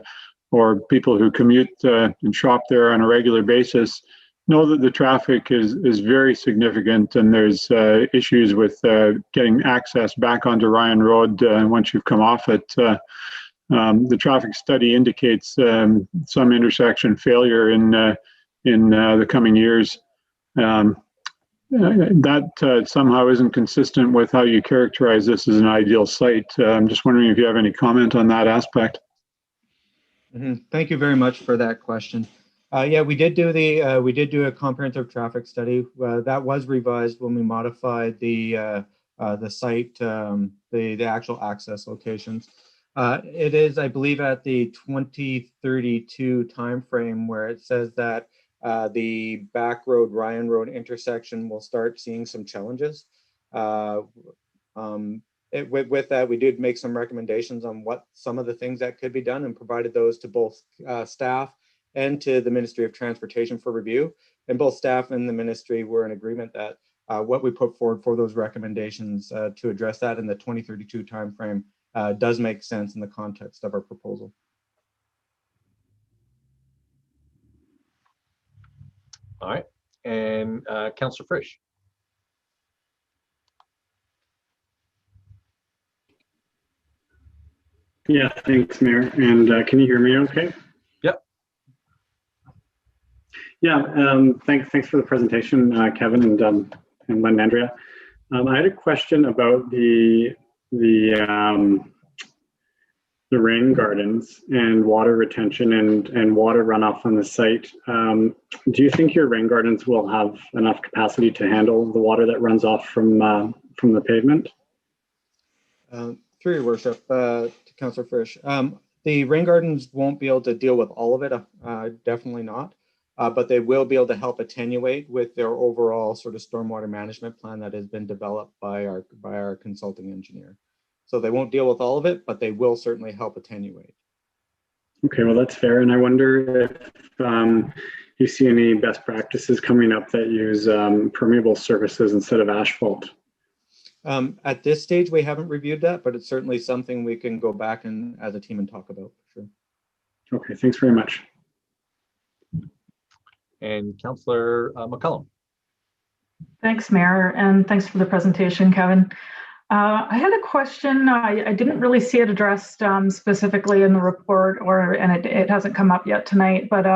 or people who commute and shop there on a regular basis, know that the traffic is very significant, and there's issues with getting access back onto Ryan Road once you've come off it. The traffic study indicates some intersection failure in the coming years. That somehow isn't consistent with how you characterize this as an ideal site. I'm just wondering if you have any comment on that aspect. Thank you very much for that question. Yeah, we did do a comprehensive traffic study that was revised when we modified the site, the actual access locations. It is, I believe, at the 2032 timeframe where it says that the Back Road Ryan Road intersection will start seeing some challenges. With that, we did make some recommendations on what some of the things that could be done, and provided those to both staff and to the Ministry of Transportation for review. And both staff and the ministry were in agreement that what we put forward for those recommendations to address that in the 2032 timeframe does make sense in the context of our proposal. All right, and Councillor Frisch. Yeah, thanks, Mayor. And can you hear me okay? Yep. Yeah, thanks for the presentation, Kevin and Lynn and Andrea. I had a question about the rain gardens and water retention and water runoff on the site. Do you think your rain gardens will have enough capacity to handle the water that runs off from the pavement? Through your worship, to Councillor Frisch, the rain gardens won't be able to deal with all of it, definitely not, but they will be able to help attenuate with their overall sort of stormwater management plan that has been developed by our consulting engineer. So they won't deal with all of it, but they will certainly help attenuate. Okay, well, that's fair. And I wonder if you see any best practices coming up that use permeable surfaces instead of asphalt. At this stage, we haven't reviewed that, but it's certainly something we can go back and as a team and talk about, for sure. Okay, thanks very much. And Councillor McCullum. Thanks, Mayor, and thanks for the presentation, Kevin. I had a question. I didn't really see it addressed specifically in the report, and it hasn't come up yet tonight, but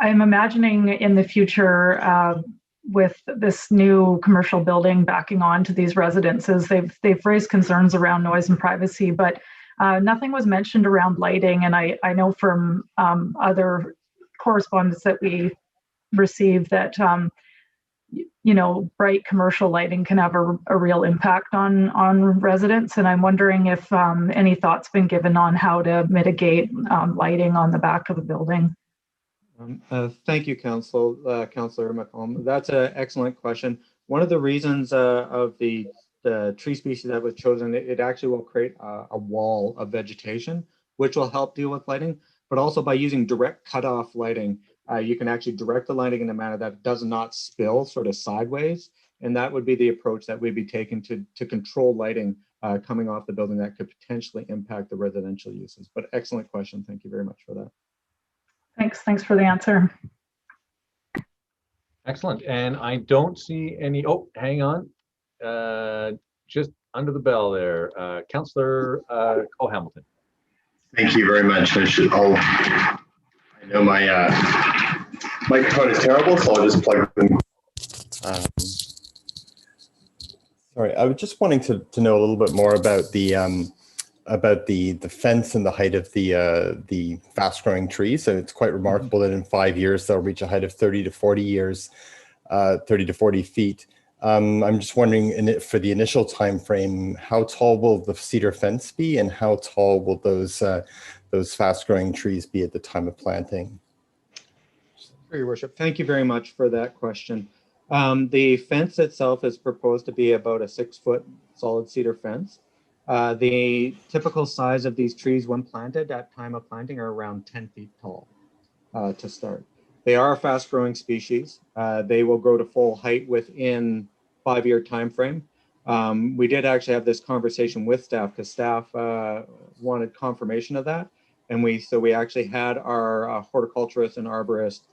I'm imagining in the future, with this new commercial building backing on to these residences, they've raised concerns around noise and privacy, but nothing was mentioned around lighting. And I know from other correspondence that we received that bright commercial lighting can have a real impact on residents. And I'm wondering if any thought's been given on how to mitigate lighting on the back of the building. Thank you, Councillor McCollum. That's an excellent question. One of the reasons of the tree species that was chosen, it actually will create a wall of vegetation, which will help deal with lighting, but also by using direct cutoff lighting, you can actually direct the lighting in a manner that does not spill sort of sideways. And that would be the approach that we'd be taking to control lighting coming off the building that could potentially impact the residential uses. But excellent question. Thank you very much for that. Thanks for the answer. Excellent. And I don't see any, oh, hang on. Just under the bell there, Councillor Hamilton. Thank you very much. I know my microphone is terrible, so I'll just plug in. Sorry, I was just wanting to know a little bit more about the fence and the height of the fast-growing trees. And it's quite remarkable that in 5 years they'll reach a height of 30 to 40 feet. I'm just wondering, for the initial time frame, how tall will the cedar fence be, and how tall will those fast-growing trees be at the time of planting? Your Worship, thank you very much for that question. The fence itself is proposed to be about a 6-foot solid cedar fence. The typical size of these trees when planted at time of planting are around 10 feet tall to start. They are a fast-growing species. They will grow to full height within 5-year time frame. We did actually have this conversation with staff because staff wanted confirmation of that. And we actually had our horticulturist and arborist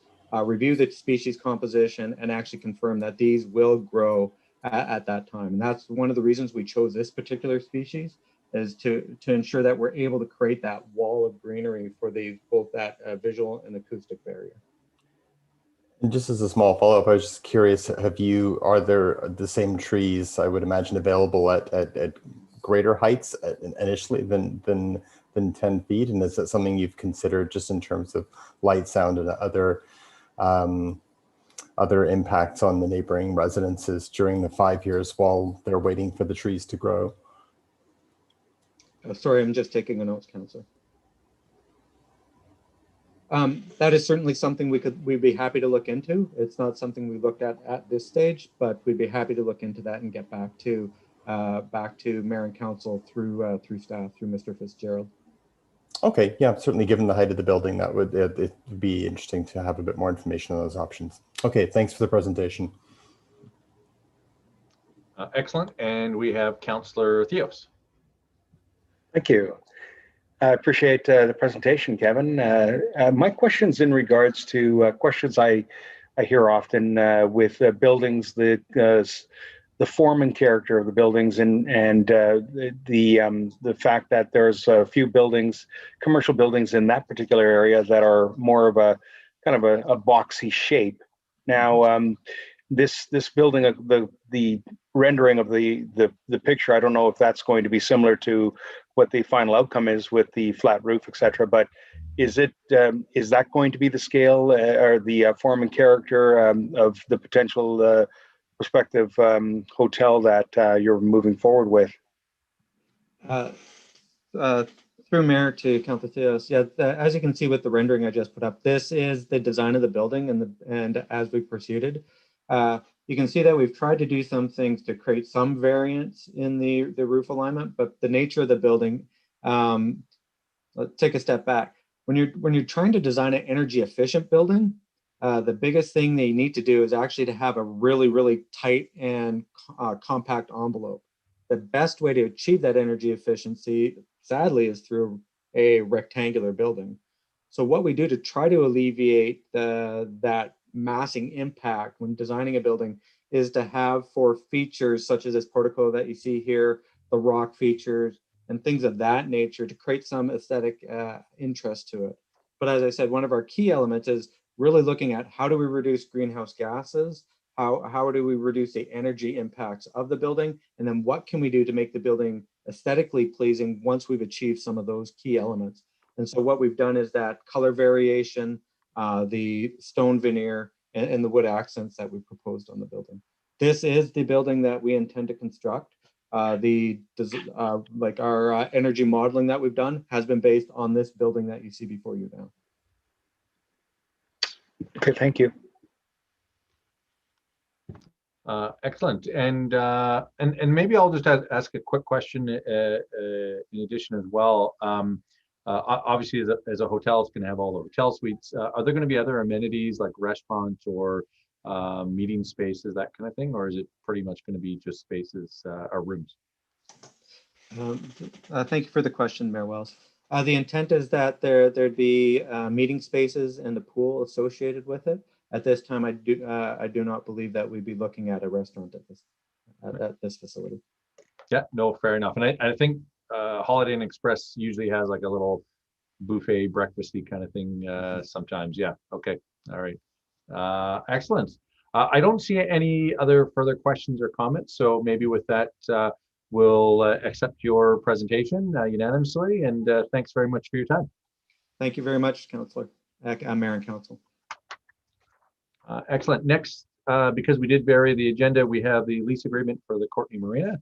review the species composition and actually confirm that these will grow at that time. And that's one of the reasons we chose this particular species, is to ensure that we're able to create that wall of greenery for both that visual and acoustic barrier. And just as a small follow-up, I was just curious, are there the same trees, I would imagine, available at greater heights initially than 10 feet? And is that something you've considered just in terms of light, sound, and other impacts on the neighboring residences during the 5 years while they're waiting for the trees to grow? Sorry, I'm just taking a note, Councillor. That is certainly something we'd be happy to look into. It's not something we looked at this stage, but we'd be happy to look into that and get back to Mayor and Council through staff, through Mr. Fitzgerald. Okay, yeah, certainly given the height of the building, it would be interesting to have a bit more information on those options. Okay, thanks for the presentation. Excellent. And we have Councillor Theos. Thank you. I appreciate the presentation, Kevin. My question's in regards to questions I hear often with buildings, the form and character of the buildings, and the fact that there's a few buildings, commercial buildings in that particular area that are more of a kind of a boxy shape. Now, this building, the rendering of the picture, I don't know if that's going to be similar to what the final outcome is with the flat roof, etc. But is that going to be the scale or the form and character of the potential prospective hotel that you're moving forward with? Through Mayor to Councillor Theos, yeah, as you can see with the rendering I just put up, this is the design of the building, and as we proceeded, you can see that we've tried to do some things to create some variance in the roof alignment, but the nature of the building, let's take a step back. When you're trying to design an energy efficient building, the biggest thing that you need to do is actually to have a really, really tight and compact envelope. The best way to achieve that energy efficiency, sadly, is through a rectangular building. So what we do to try to alleviate that massing impact when designing a building is to have, for features such as this portico that you see here, the rock features and things of that nature, to create some aesthetic interest to it. But as I said, one of our key elements is really looking at how do we reduce greenhouse gases, how do we reduce the energy impacts of the building, and then what can we do to make the building aesthetically pleasing once we've achieved some of those key elements. And so what we've done is that color variation, the stone veneer, and the wood accents that we proposed on the building. This is the building that we intend to construct. Like our energy modeling that we've done has been based on this building that you see before you now. Okay, thank you. Excellent. And maybe I'll just ask a quick question in addition as well. Obviously, as a hotel, it's going to have all the hotel suites. Are there going to be other amenities like restaurants or meeting spaces, that kind of thing, or is it pretty much going to be just spaces or rooms? Thank you for the question, Mayor Wells. The intent is that there'd be meeting spaces and a pool associated with it. At this time, I do not believe that we'd be looking at a restaurant at this facility. Yeah, no, fair enough. And I think Holiday Inn Express usually has like a little buffet breakfasty kind of thing sometimes. Yeah, okay, all right. Excellent. I don't see any other further questions or comments. So maybe with that, we'll accept your presentation unanimously. And thanks very much for your time. Thank you very much, Councillor, Mayor and Council. Excellent. Next, because we did vary the agenda, we have the lease agreement for the Courtenay Marina.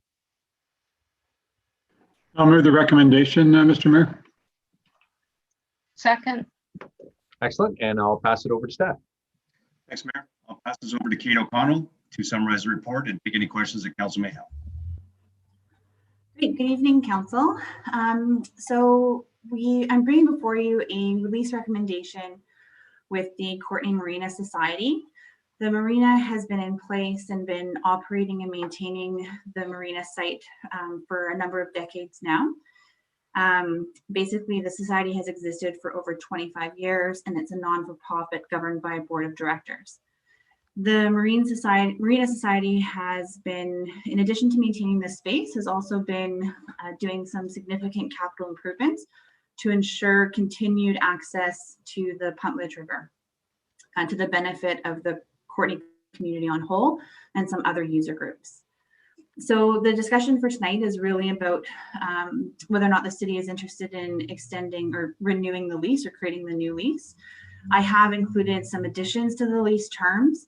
I'll move the recommendation, Mr. Mayor. Second. Excellent. And I'll pass it over to staff. Thanks, Mayor. I'll pass this over to Kate O'Connell to summarize the report and take any questions that council may have. Great. Good evening, Council. I'm bringing before you a release recommendation with the Courtenay Marina Society. The marina has been in place and been operating and maintaining the marina site for a number of decades now. Basically, the society has existed for over 25 years, and it's a non-for-profit governed by a board of directors. The Marina Society has been, in addition to maintaining this space, has also been doing some significant capital improvements to ensure continued access to the Puntledge River to the benefit of the Courtenay community on whole and some other user groups. So the discussion for tonight is really about whether or not the city is interested in extending or renewing the lease or creating the new lease. I have included some additions to the lease terms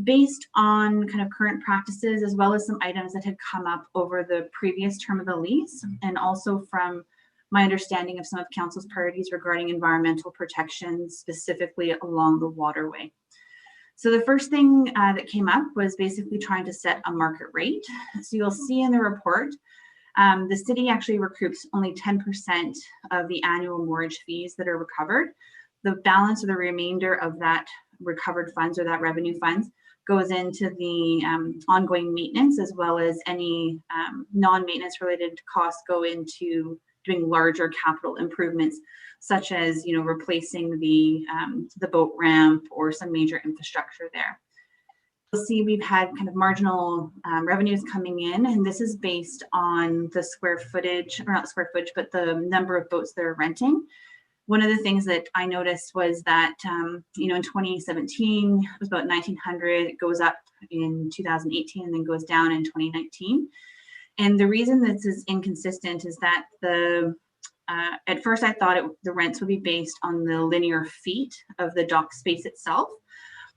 based on kind of current practices, as well as some items that had come up over the previous term of the lease, and also from my understanding of some of council's priorities regarding environmental protections, specifically along the waterway. So the first thing that came up was basically trying to set a market rate. So you'll see in the report, the city actually recoups only 10% of the annual mortgage fees that are recovered. The balance or the remainder of that recovered funds or that revenue funds goes into the ongoing maintenance, as well as any non-maintenance related costs go into doing larger capital improvements, such as replacing the boat ramp or some major infrastructure there. You'll see we've had kind of marginal revenues coming in, and this is based on the square footage, or not square footage, but the number of boats they're renting. One of the things that I noticed was that in 2017 it was about 1,900. It goes up in 2018 and then goes down in 2019. And the reason this is inconsistent is that at first I thought the rents would be based on the linear feet of the dock space itself.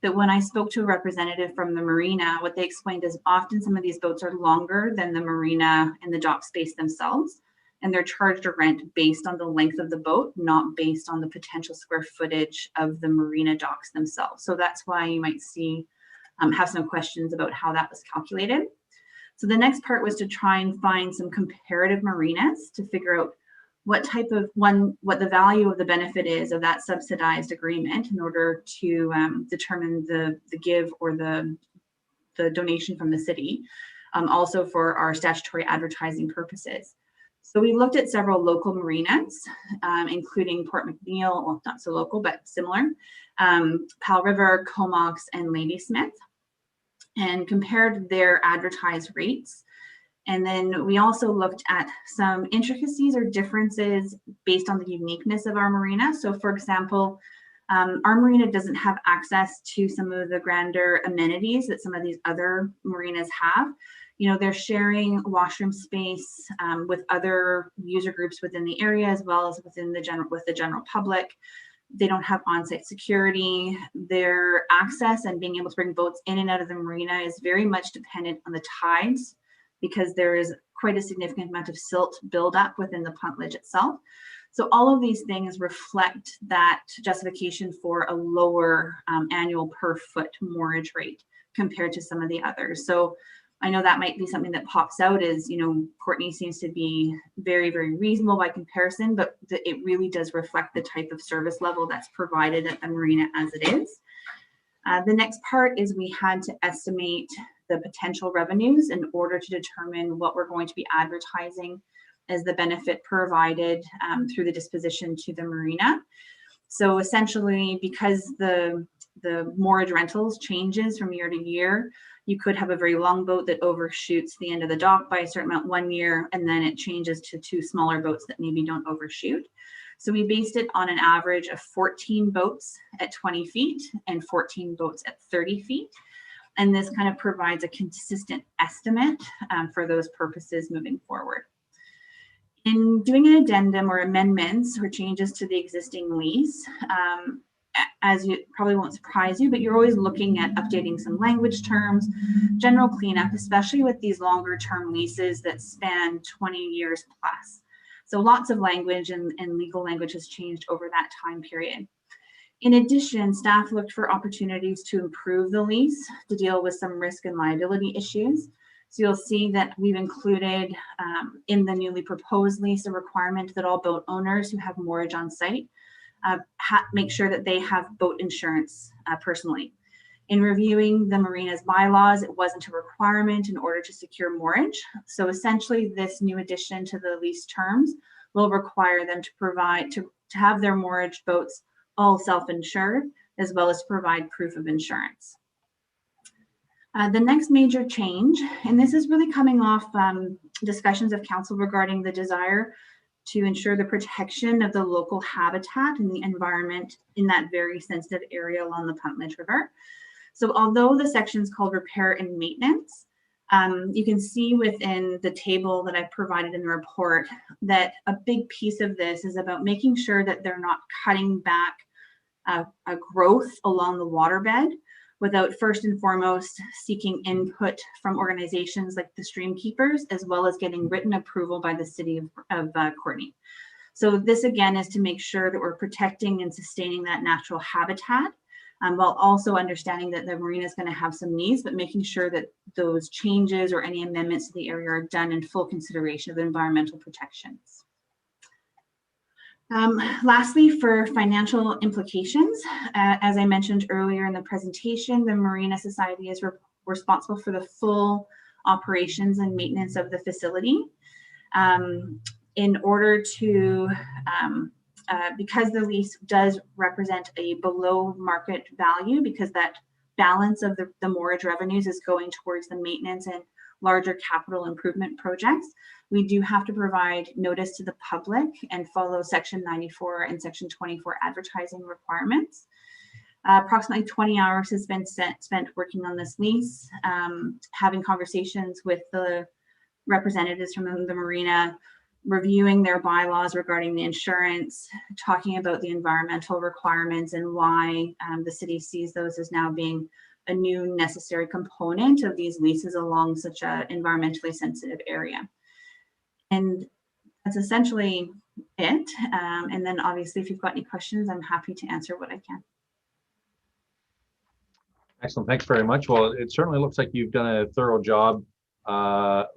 But when I spoke to a representative from the marina, what they explained is often some of these boats are longer than the marina and the dock space themselves, and they're charged a rent based on the length of the boat, not based on the potential square footage of the marina docks themselves. So that's why you might see have some questions about how that was calculated. So the next part was to try and find some comparative marinas to figure out what the value of the benefit is of that subsidized agreement in order to determine the give or the donation from the city, also for our statutory advertising purposes. So we looked at several local marinas, including Port McNeill, well, not so local, but similar, Powell River, Comox, and Ladysmith, and compared their advertised rates. And then we also looked at some intricacies or differences based on the uniqueness of our marina. So for example, Our marina doesn't have access to some of the grander amenities that some of these other marinas have. You know, they're sharing washroom space with other user groups within the area, as well as within the general public. They don't have on-site security. Their access and being able to bring boats in and out of the marina is very much dependent on the tides, because there is quite a significant amount of silt buildup within the puntledge itself. So all of these things reflect that justification for a lower annual per foot moorage rate compared to some of the others. So I know that might be something that pops out as, you know, Courtenay seems to be very, very reasonable by comparison, but it really does reflect the type of service level that's provided at the marina as it is. The next part is we had to estimate the potential revenues in order to determine what we're going to be advertising as the benefit provided through the disposition to the marina. So essentially, because the moorage rentals changes from year to year, you could have a very long boat that overshoots the end of the dock by a certain amount one year, and then it changes to 2 smaller boats that maybe don't overshoot. So we based it on an average of 14 boats at 20 feet and 14 boats at 30 feet. And this kind of provides a consistent estimate for those purposes moving forward. In doing an addendum or amendments or changes to the existing lease, as you probably won't surprise you, but you're always looking at updating some language terms, general cleanup, especially with these longer term leases that span 20 years plus. So lots of language and legal language has changed over that time period. In addition, staff looked for opportunities to improve the lease to deal with some risk and liability issues. So you'll see that we've included in the newly proposed lease a requirement that all boat owners who have moorage on site make sure that they have boat insurance personally. In reviewing the marina's bylaws, it wasn't a requirement in order to secure moorage. So essentially, this new addition to the lease terms will require them to provide to have their moorage boats all self-insured, as well as provide proof of insurance. The next major change, and this is really coming off discussions of council regarding the desire to ensure the protection of the local habitat and the environment in that very sensitive area along the Puntledge River. So although the section is called repair and maintenance, you can see within the table that I've provided in the report that a big piece of this is about making sure that they're not cutting back a growth along the waterbed without first and foremost seeking input from organizations like the Stream Keepers, as well as getting written approval by the city of Courtenay. So this again is to make sure that we're protecting and sustaining that natural habitat, while also understanding that the marina is going to have some needs, but making sure that those changes or any amendments to the area are done in full consideration of environmental protections. Lastly, for financial implications, as I mentioned earlier in the presentation, the Marina Society is responsible for the full operations and maintenance of the facility. In order to, because the lease does represent a below market value, because that balance of the moorage revenues is going towards the maintenance and larger capital improvement projects, we do have to provide notice to the public and follow Section 94 and Section 24 advertising requirements. Approximately 20 hours has been spent working on this lease, having conversations with the representatives from the marina, reviewing their bylaws regarding the insurance, talking about the environmental requirements and why the city sees those as now being a new necessary component of these leases along such an environmentally sensitive area. And that's essentially it. And then obviously, if you've got any questions, I'm happy to answer what I can. Excellent. Thanks very much. Well, it certainly looks like you've done a thorough job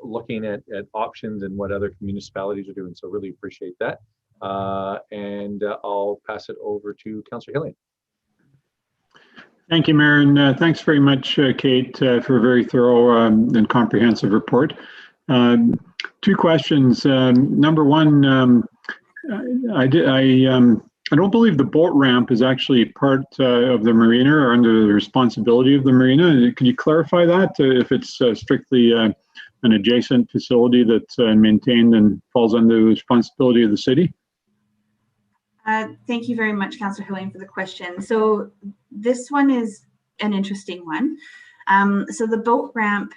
looking at options and what other municipalities are doing. So really appreciate that. And I'll pass it over to Councillor Hillian. Thank you, Mayor, and thanks very much, Kate, for a very thorough and comprehensive report. 2 questions. Number one, I don't believe the boat ramp is actually part of the marina or under the responsibility of the marina. Can you clarify that, if it's strictly an adjacent facility that's maintained and falls under the responsibility of the city? Thank you very much, Councillor Hillian, for the question. So this one is an interesting one. So the boat ramp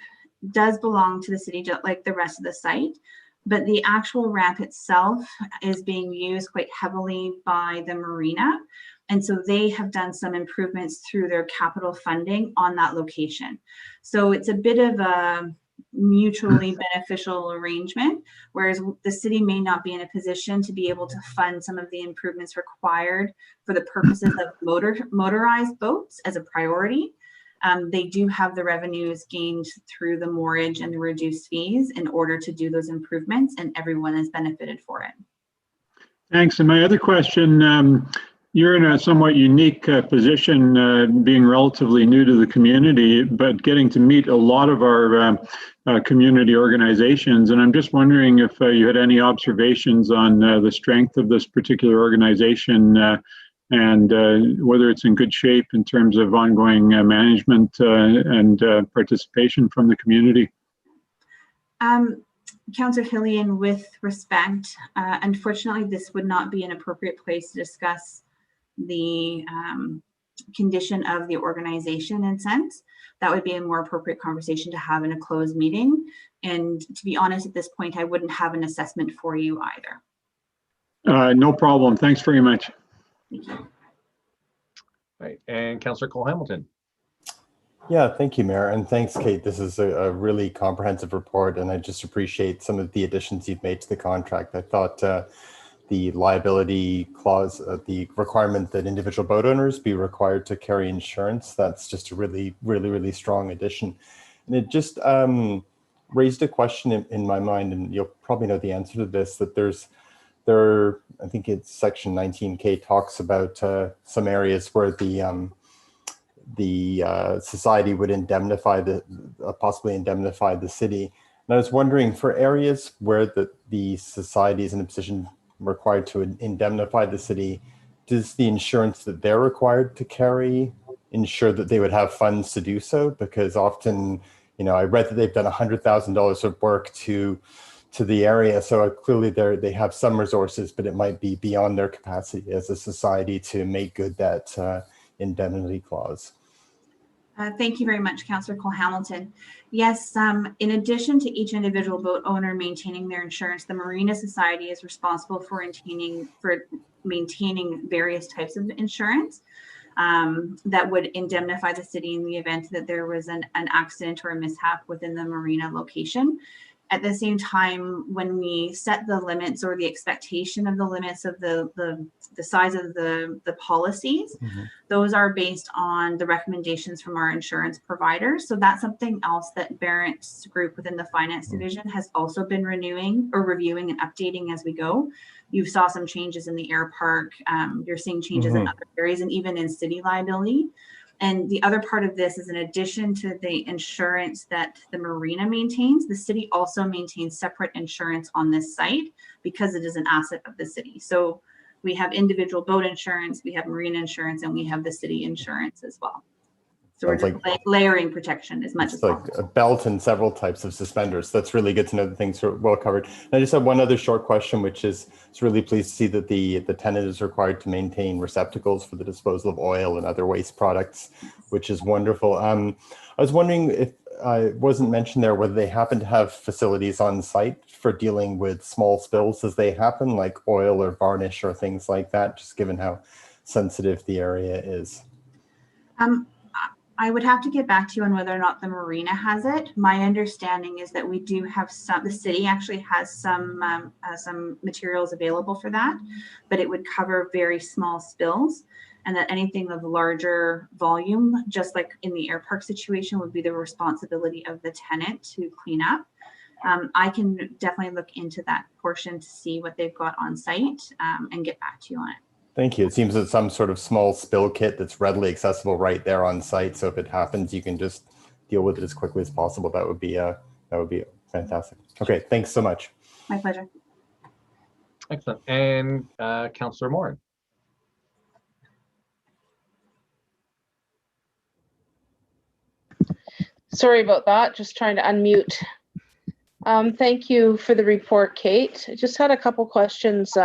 does belong to the city, just like the rest of the site, but the actual ramp itself is being used quite heavily by the marina. And so they have done some improvements through their capital funding on that location. So it's a bit of a mutually beneficial arrangement, whereas the city may not be in a position to be able to fund some of the improvements required for the purposes of motorized boats as a priority. They do have the revenues gained through the moorage and the reduced fees in order to do those improvements, and everyone has benefited for it. Thanks. And my other question, you're in a somewhat unique position, being relatively new to the community, but getting to meet a lot of our community organizations. And I'm just wondering if you had any observations on the strength of this particular organization and whether it's in good shape in terms of ongoing management and participation from the community. Councillor Hillian, with respect, unfortunately, this would not be an appropriate place to discuss the condition of the organization in sense. That would be a more appropriate conversation to have in a closed meeting. And to be honest, at this point, I wouldn't have an assessment for you either. No problem. Thanks very much. Thank you. Right. And Councillor Cole-Hamilton. Yeah, thank you, Mayor. And thanks, Kate. This is a really comprehensive report, and I just appreciate some of the additions you've made to the contract. I thought the liability clause, the requirement that individual boat owners be required to carry insurance, that's just a really strong addition. And it just raised a question in my mind, and you'll probably know the answer to this, that I think it's section 19K talks about some areas where the society would indemnify possibly indemnify the city. And I was wondering, for areas where the society is in a position required to indemnify the city, does the insurance that they're required to carry ensure that they would have funds to do so? Because often, I read that they've done $100,000 of work to the area, so clearly they have some resources, but it might be beyond their capacity as a society to make good that indemnity clause. Thank you very much, Councillor Cole-Hamilton. Yes, in addition to each individual boat owner maintaining their insurance, the Marina Society is responsible for maintaining various types of insurance that would indemnify the city in the event that there was an accident or a mishap within the marina location. At the same time, when we set the limits or the expectation of the limits of the size of the policies, those are based on the recommendations from our insurance providers. So that's something else that Barrett's group within the finance division has also been reviewing and updating as we go. You saw some changes in the air park. You're seeing changes in other areas and even in city liability. And the other part of this is, in addition to the insurance that the marina maintains, the city also maintains separate insurance on this site because it is an asset of the city. So we have individual boat insurance, we have marina insurance, and we have the city insurance as well. So we're just layering protection as much as possible. It's like a belt and several types of suspenders. That's really good to know that things are well covered. And I just have one other short question, which is, it's really pleased to see that the tenant is required to maintain receptacles for the disposal of oil and other waste products, which is wonderful. I was wondering if it wasn't mentioned there whether they happen to have facilities on site for dealing with small spills as they happen, like oil or varnish or things like that, just given how sensitive the area is. I would have to get back to you on whether or not the marina has it. My understanding is that we do have some, the city actually has some materials available for that, but it would cover very small spills, and that anything of larger volume, just like in the air park situation, would be the responsibility of the tenant to clean up. I can definitely look into that portion to see what they've got on site and get back to you on it. Thank you. It seems that some sort of small spill kit that's readily accessible right there on site. So if it happens, you can just deal with it as quickly as possible. That would be fantastic. Okay, thanks so much. My pleasure. Excellent. And Councillor Morin. Sorry about that. Just trying to unmute. Thank you for the report, Kate. I just had a couple questions.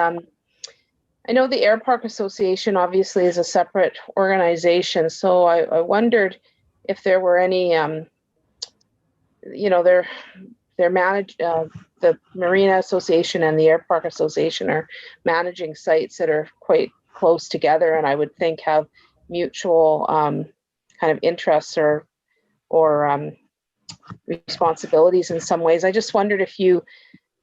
I know the Air Park Association obviously is a separate organization, so I wondered if there were any, they're managed, the Marina Association and the Air Park Association are managing sites that are quite close together, and I would think have mutual kind of interests or responsibilities in some ways. I just wondered if you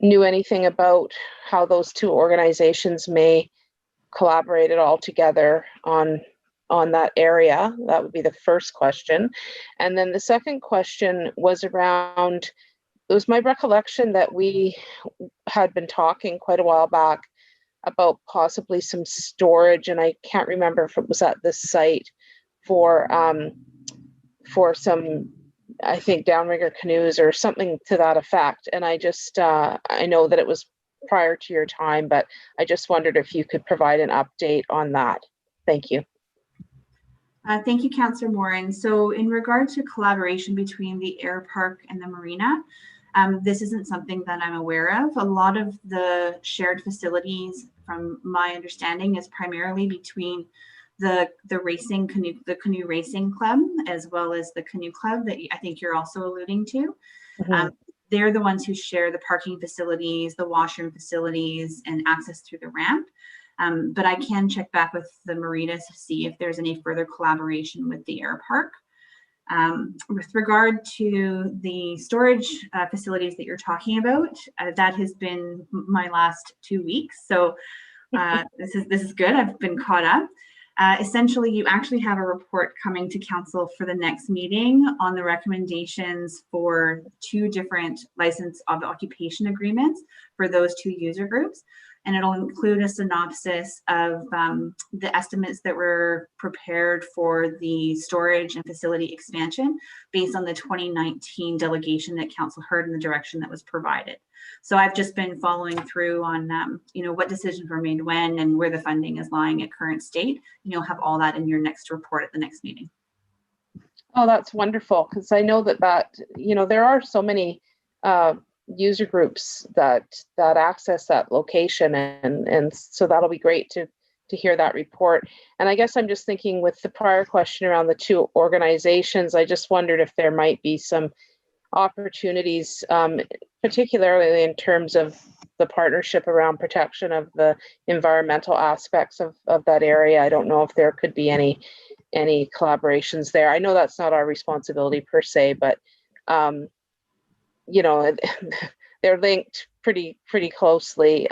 knew anything about how those two organizations may collaborate at all together on that area. That would be the first question. And then the second question was around, it was my recollection that we had been talking quite a while back about possibly some storage, and I can't remember if it was at this site for some, I think, downrigger canoes or something to that effect. And I just, I know that it was prior to your time, but I just wondered if you could provide an update on that. Thank you. Thank you, Councillor Morin. So in regard to collaboration between the Air Park and the Marina, this isn't something that I'm aware of. A lot of the shared facilities, from my understanding, is primarily between the canoe racing club, as well as the canoe club that I think you're also alluding to. Mm-hmm. They're the ones who share the parking facilities, the washroom facilities, and access through the ramp. But I can check back with the Marina to see if there's any further collaboration with the Air Park. With regard to the storage facilities that you're talking about, that has been my last 2 weeks. So this is good. I've been caught up. Essentially, you actually have a report coming to council for the next meeting on the recommendations for 2 different license of occupation agreements for those 2 user groups. And it'll include a synopsis of the estimates that were prepared for the storage and facility expansion based on the 2019 delegation that council heard in the direction that was provided. So I've just been following through on, what decisions were made when and where the funding is lying at current state. And you'll have all that in your next report at the next meeting. Oh, that's wonderful, because I know that there are so many user groups that access that location, and so that'll be great to hear that report. And I guess I'm just thinking, with the prior question around the 2 organizations, I just wondered if there might be some opportunities, particularly in terms of the partnership around protection of the environmental aspects of that area. I don't know if there could be any collaborations there. I know that's not our responsibility per se, but they're linked pretty closely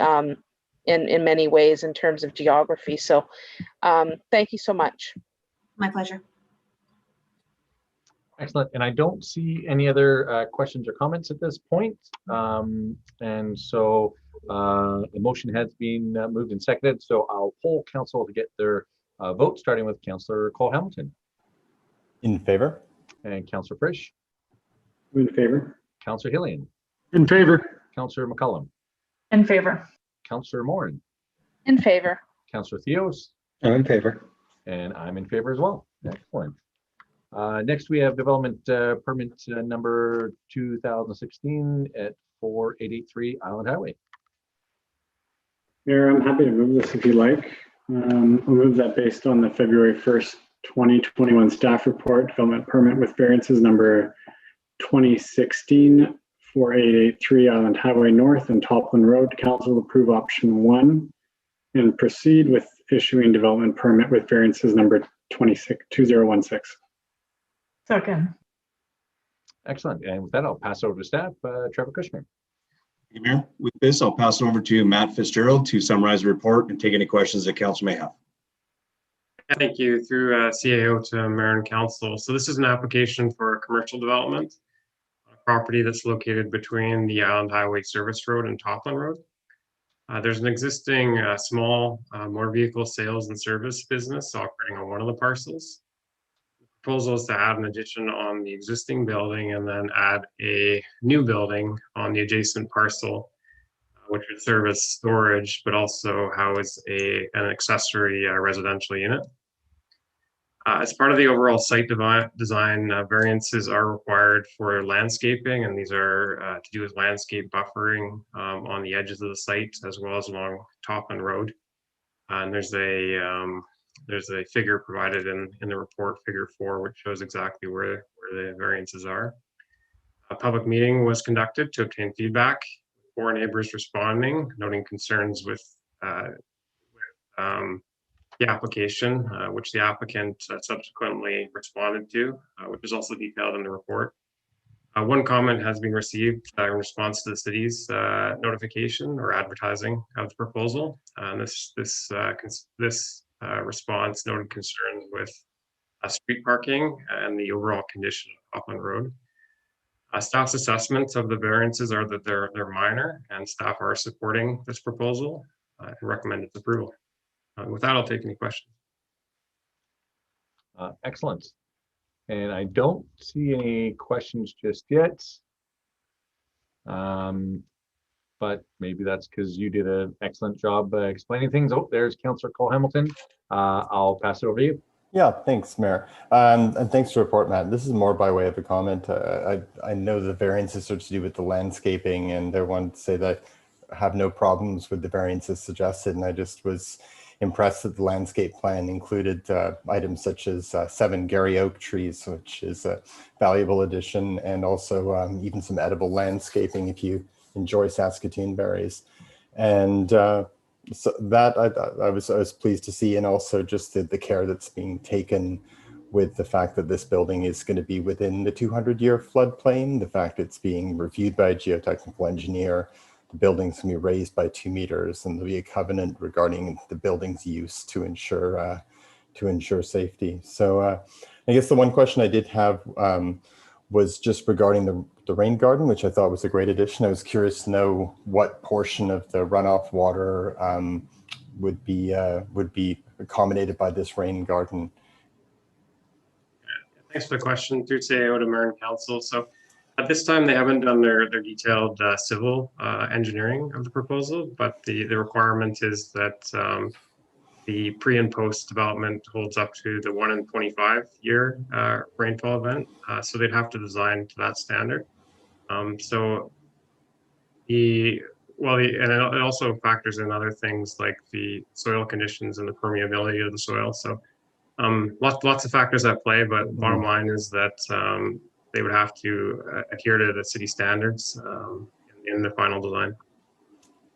in many ways in terms of geography. So thank you so much. My pleasure. Excellent. And I don't see any other questions or comments at this point. And so the motion has been moved and seconded. So I'll poll council to get their vote, starting with Councillor Cole-Hamilton. In favor. And Councillor Frisch. In favor. Councillor Hillian. In favor. Councillor McCullum. In favor. Councillor Morin. In favor. Councillor Theos. I'm in favor. And I'm in favor as well. Excellent. Next, we have development permit number 2016 at 4883 Island Highway. Mayor, I'm happy to move this if you like. I'll move that based on the February 1st, 2021 staff report, development permit with variances number 2016 4883 Island Highway North and Topland Road. Council approve option 1 and proceed with issuing development permit with variances number 2016. Second. Excellent. And with that, I'll pass over to staff, Trevor Kushner. Hey, Mayor, with this, I'll pass it over to Matt Fitzgerald to summarize the report and take any questions that council may have. Thank you. Through CAO to Mayor and Council. So this is an application for a commercial development, a property that's located between the Island Highway Service Road and Topland Road. There's an existing small motor vehicle sales and service business operating on one of the parcels. The proposal is to add an addition on the existing building and then add a new building on the adjacent parcel, which would serve as storage, but also house an accessory residential unit. As part of the overall site design, variances are required for landscaping, and these are to do with landscape buffering on the edges of the site, as well as along Topland Road. And there's a figure provided in the report, figure 4, which shows exactly where the variances are. A public meeting was conducted to obtain feedback. 4 neighbors responding, noting concerns with the application, which the applicant subsequently responded to, which is also detailed in the report. 1 comment has been received in response to the city's notification or advertising of the proposal. And this response noted concerns with street parking and the overall condition of Upland Road. Staff's assessments of the variances are that they're minor, and staff are supporting this proposal and recommend its approval. With that, I'll take any questions. Excellent. And I don't see any questions just yet. But maybe that's because you did an excellent job explaining things. Oh, there's Councillor Cole Hamilton. I'll pass it over to you. Yeah, thanks, Mayor. And thanks for the report, Matt. This is more by way of a comment. I know the variances are to do with the landscaping, and I want to say that I have no problems with the variances suggested, and I just was impressed that the landscape plan included items such as 7 Gary oak trees, which is a valuable addition, and also even some edible landscaping if you enjoy Saskatoon berries. And so that I was pleased to see, and also just the care that's being taken with the fact that this building is going to be within the 200-year floodplain, the fact it's being reviewed by a geotechnical engineer, the building's going to be raised by 2 meters, and there'll be a covenant regarding the building's use to ensure safety. So I guess the one question I did have was just regarding the rain garden, which I thought was a great addition. I was curious to know what portion of the runoff water would be accommodated by this rain garden. Thanks for the question. Through CAO to Mayor and Council. So at this time, they haven't done their detailed civil engineering of the proposal, but the requirement is that the pre and post development holds up to the 1 in 25 year rainfall event. So they'd have to design to that standard. So and it also factors in other things like the soil conditions and the permeability of the soil. So lots of factors at play, but bottom line is that they would have to adhere to the city standards in the final design.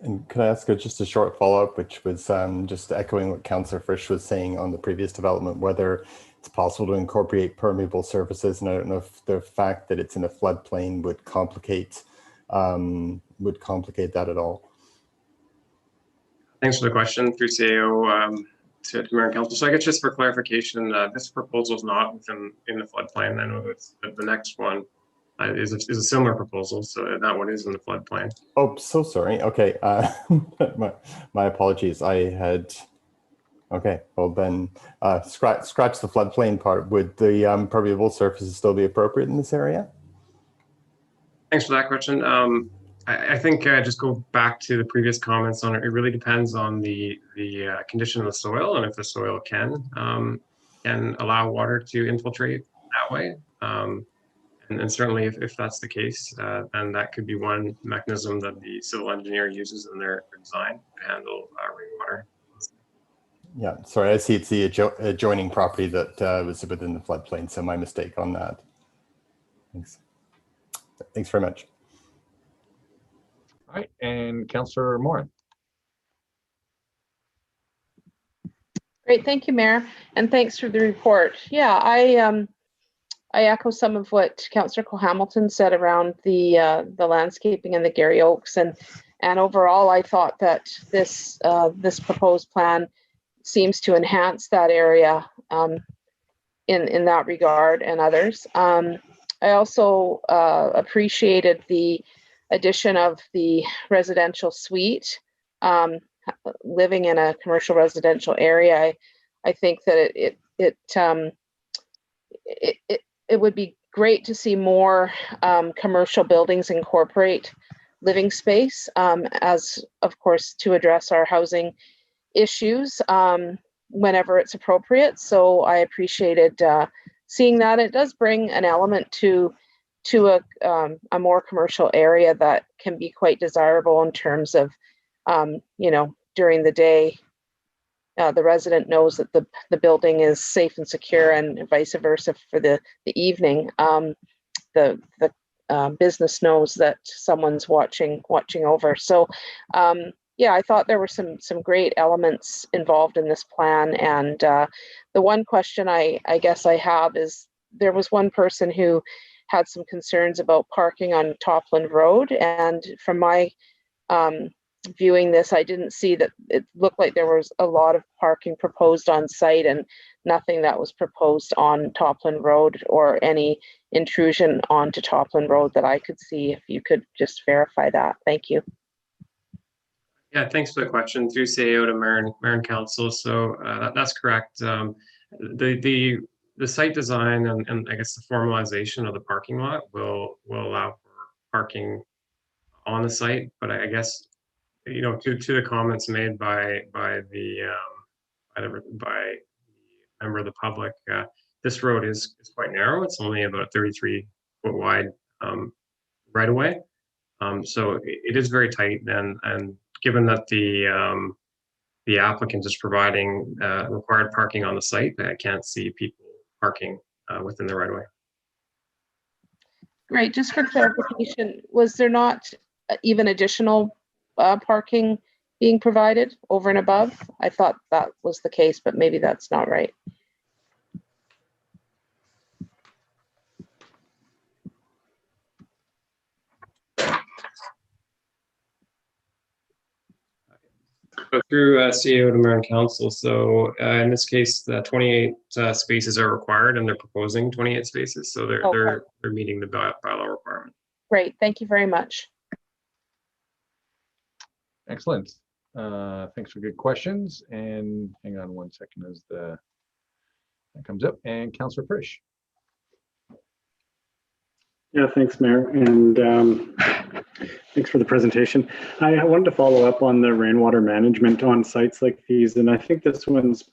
And could I ask just a short follow-up, which was just echoing what Councillor Frisch was saying on the previous development, whether it's possible to incorporate permeable surfaces, and I don't know if the fact that it's in a floodplain would complicate that at all. Thanks for the question through CAO to Mayor and Council. So I guess just for clarification, this proposal is not in the floodplain, and it's the next one is a similar proposal, so that one is in the floodplain. Oh, so sorry. Okay, my apologies. I had. Okay, well then, scratch the floodplain part. Would the permeable surfaces still be appropriate in this area? Thanks for that question. I think just go back to the previous comments on it. It really depends on the condition of the soil, and if the soil can allow water to infiltrate that way. And certainly if that's the case, then that could be one mechanism that the civil engineer uses in their design to handle rainwater. Yeah, sorry, I see it's the adjoining property that was within the floodplain, so my mistake on that. Thanks. Thanks very much. All right, and Councillor Morin. Great, thank you, Mayor, and thanks for the report. Yeah, I echo some of what Councillor Cole Hamilton said around the landscaping and the Gary Oaks, and overall, I thought that this proposed plan seems to enhance that area in that regard and others. I also appreciated the addition of the residential suite. Living in a commercial residential area, I think that it would be great to see more commercial buildings incorporate living space, as of course to address our housing issues whenever it's appropriate. So I appreciated seeing that. It does bring an element to a more commercial area that can be quite desirable in terms of during the day the resident knows that the building is safe and secure, and vice versa for the evening. The business knows that someone's watching over. So yeah, I thought there were some great elements involved in this plan. And the one question I guess I have is, there was one person who had some concerns about parking on Topland Road, and from my viewing this, I didn't see that. It looked like there was a lot of parking proposed on site and nothing that was proposed on Topland Road, or any intrusion onto Topland Road that I could see. If you could just verify that. Thank you. Yeah, thanks for the question. Through CAO to Mayor and Council. So that's correct. The site design and I guess the formalization of the parking lot will allow for parking on the site. But I guess, you know, to the comments made by the member of the public, this road is quite narrow. It's only about 33-foot wide right away. So it is very tight, and given that the applicant is providing required parking on the site, I can't see people parking within the right of way. Great. Just for clarification, was there not even additional parking being provided over and above? I thought that was the case, but maybe that's not right. So through CAO to Mayor and Council. So in this case, the 28 spaces are required, and they're proposing 28 spaces. So they're meeting the bylaw requirement. Great. Thank you very much. Excellent. Thanks for good questions. And hang on one second as that comes up. And Councillor Frisch. Yeah, thanks, Mayor, and thanks for the presentation. I wanted to follow up on the rainwater management on sites like these, and I think this one's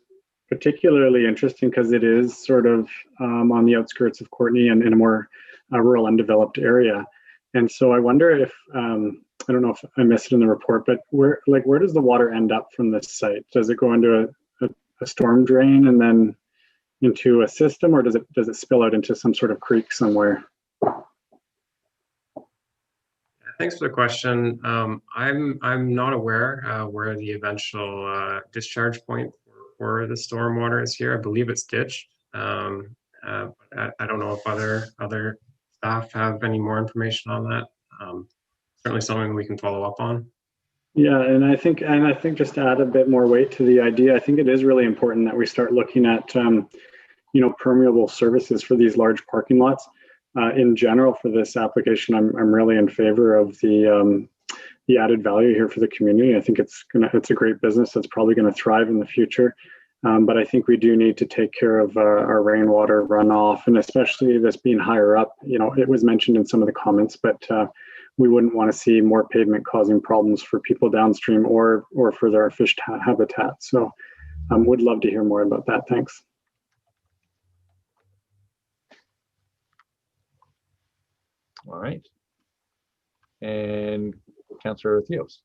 particularly interesting because it is sort of on the outskirts of Courtenay and in a more rural, undeveloped area. And so I wonder if, I don't know if I missed it in the report, but where does the water end up from this site? Does it go into a storm drain and then into a system, or does it spill out into some sort of creek somewhere? Thanks for the question. I'm not aware where the eventual discharge point for the stormwater is here. I believe it's ditched. I don't know if other staff have any more information on that. Certainly something we can follow up on. Yeah, and I think just to add a bit more weight to the idea, I think it is really important that we start looking at permeable services for these large parking lots. In general, for this application, I'm really in favor of the added value here for the community. I think it's a great business that's probably going to thrive in the future. But I think we do need to take care of our rainwater runoff, and especially this being higher up. You know, it was mentioned in some of the comments, but we wouldn't want to see more pavement causing problems for people downstream or for their fish habitat. So would love to hear more about that. Thanks. All right. And Councillor Theos.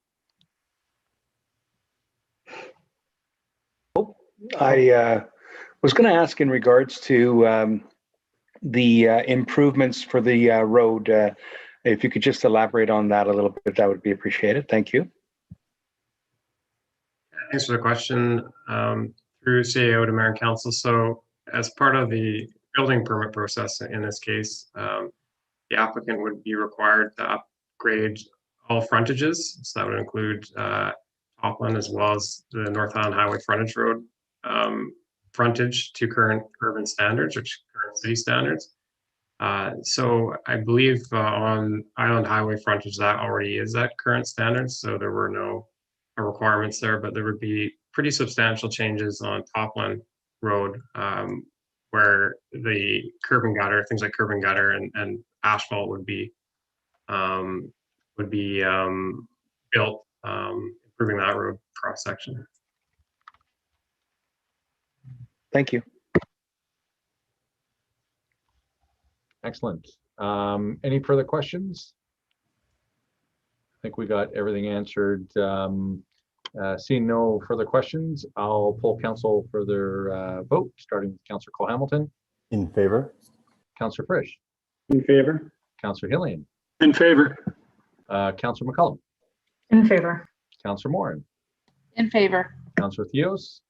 I was going to ask in regards to the improvements for the road. If you could just elaborate on that a little bit, that would be appreciated. Thank you. Thanks for the question. Through CAO to Mayor and Council. So as part of the building permit process in this case, the applicant would be required to upgrade all frontages. So that would include Topland as well as the North Island Highway frontage road frontage to current urban standards, or current city standards. So I believe on Island Highway frontage that already is at current standards. So there were no requirements there, but there would be pretty substantial changes on Topland Road where the curb and gutter, things like curb and gutter and asphalt would be built, improving that road cross section. Thank you. Excellent. Any further questions? I think we got everything answered. Seeing no further questions, I'll pull council for their vote, starting with Councillor Cole Hamilton, In favor? Councillor Frisch, In favor? Councillor Hillian, In favor? Councillor McCullum, In favor. Councillor Moran, In favor. Councillor Theos,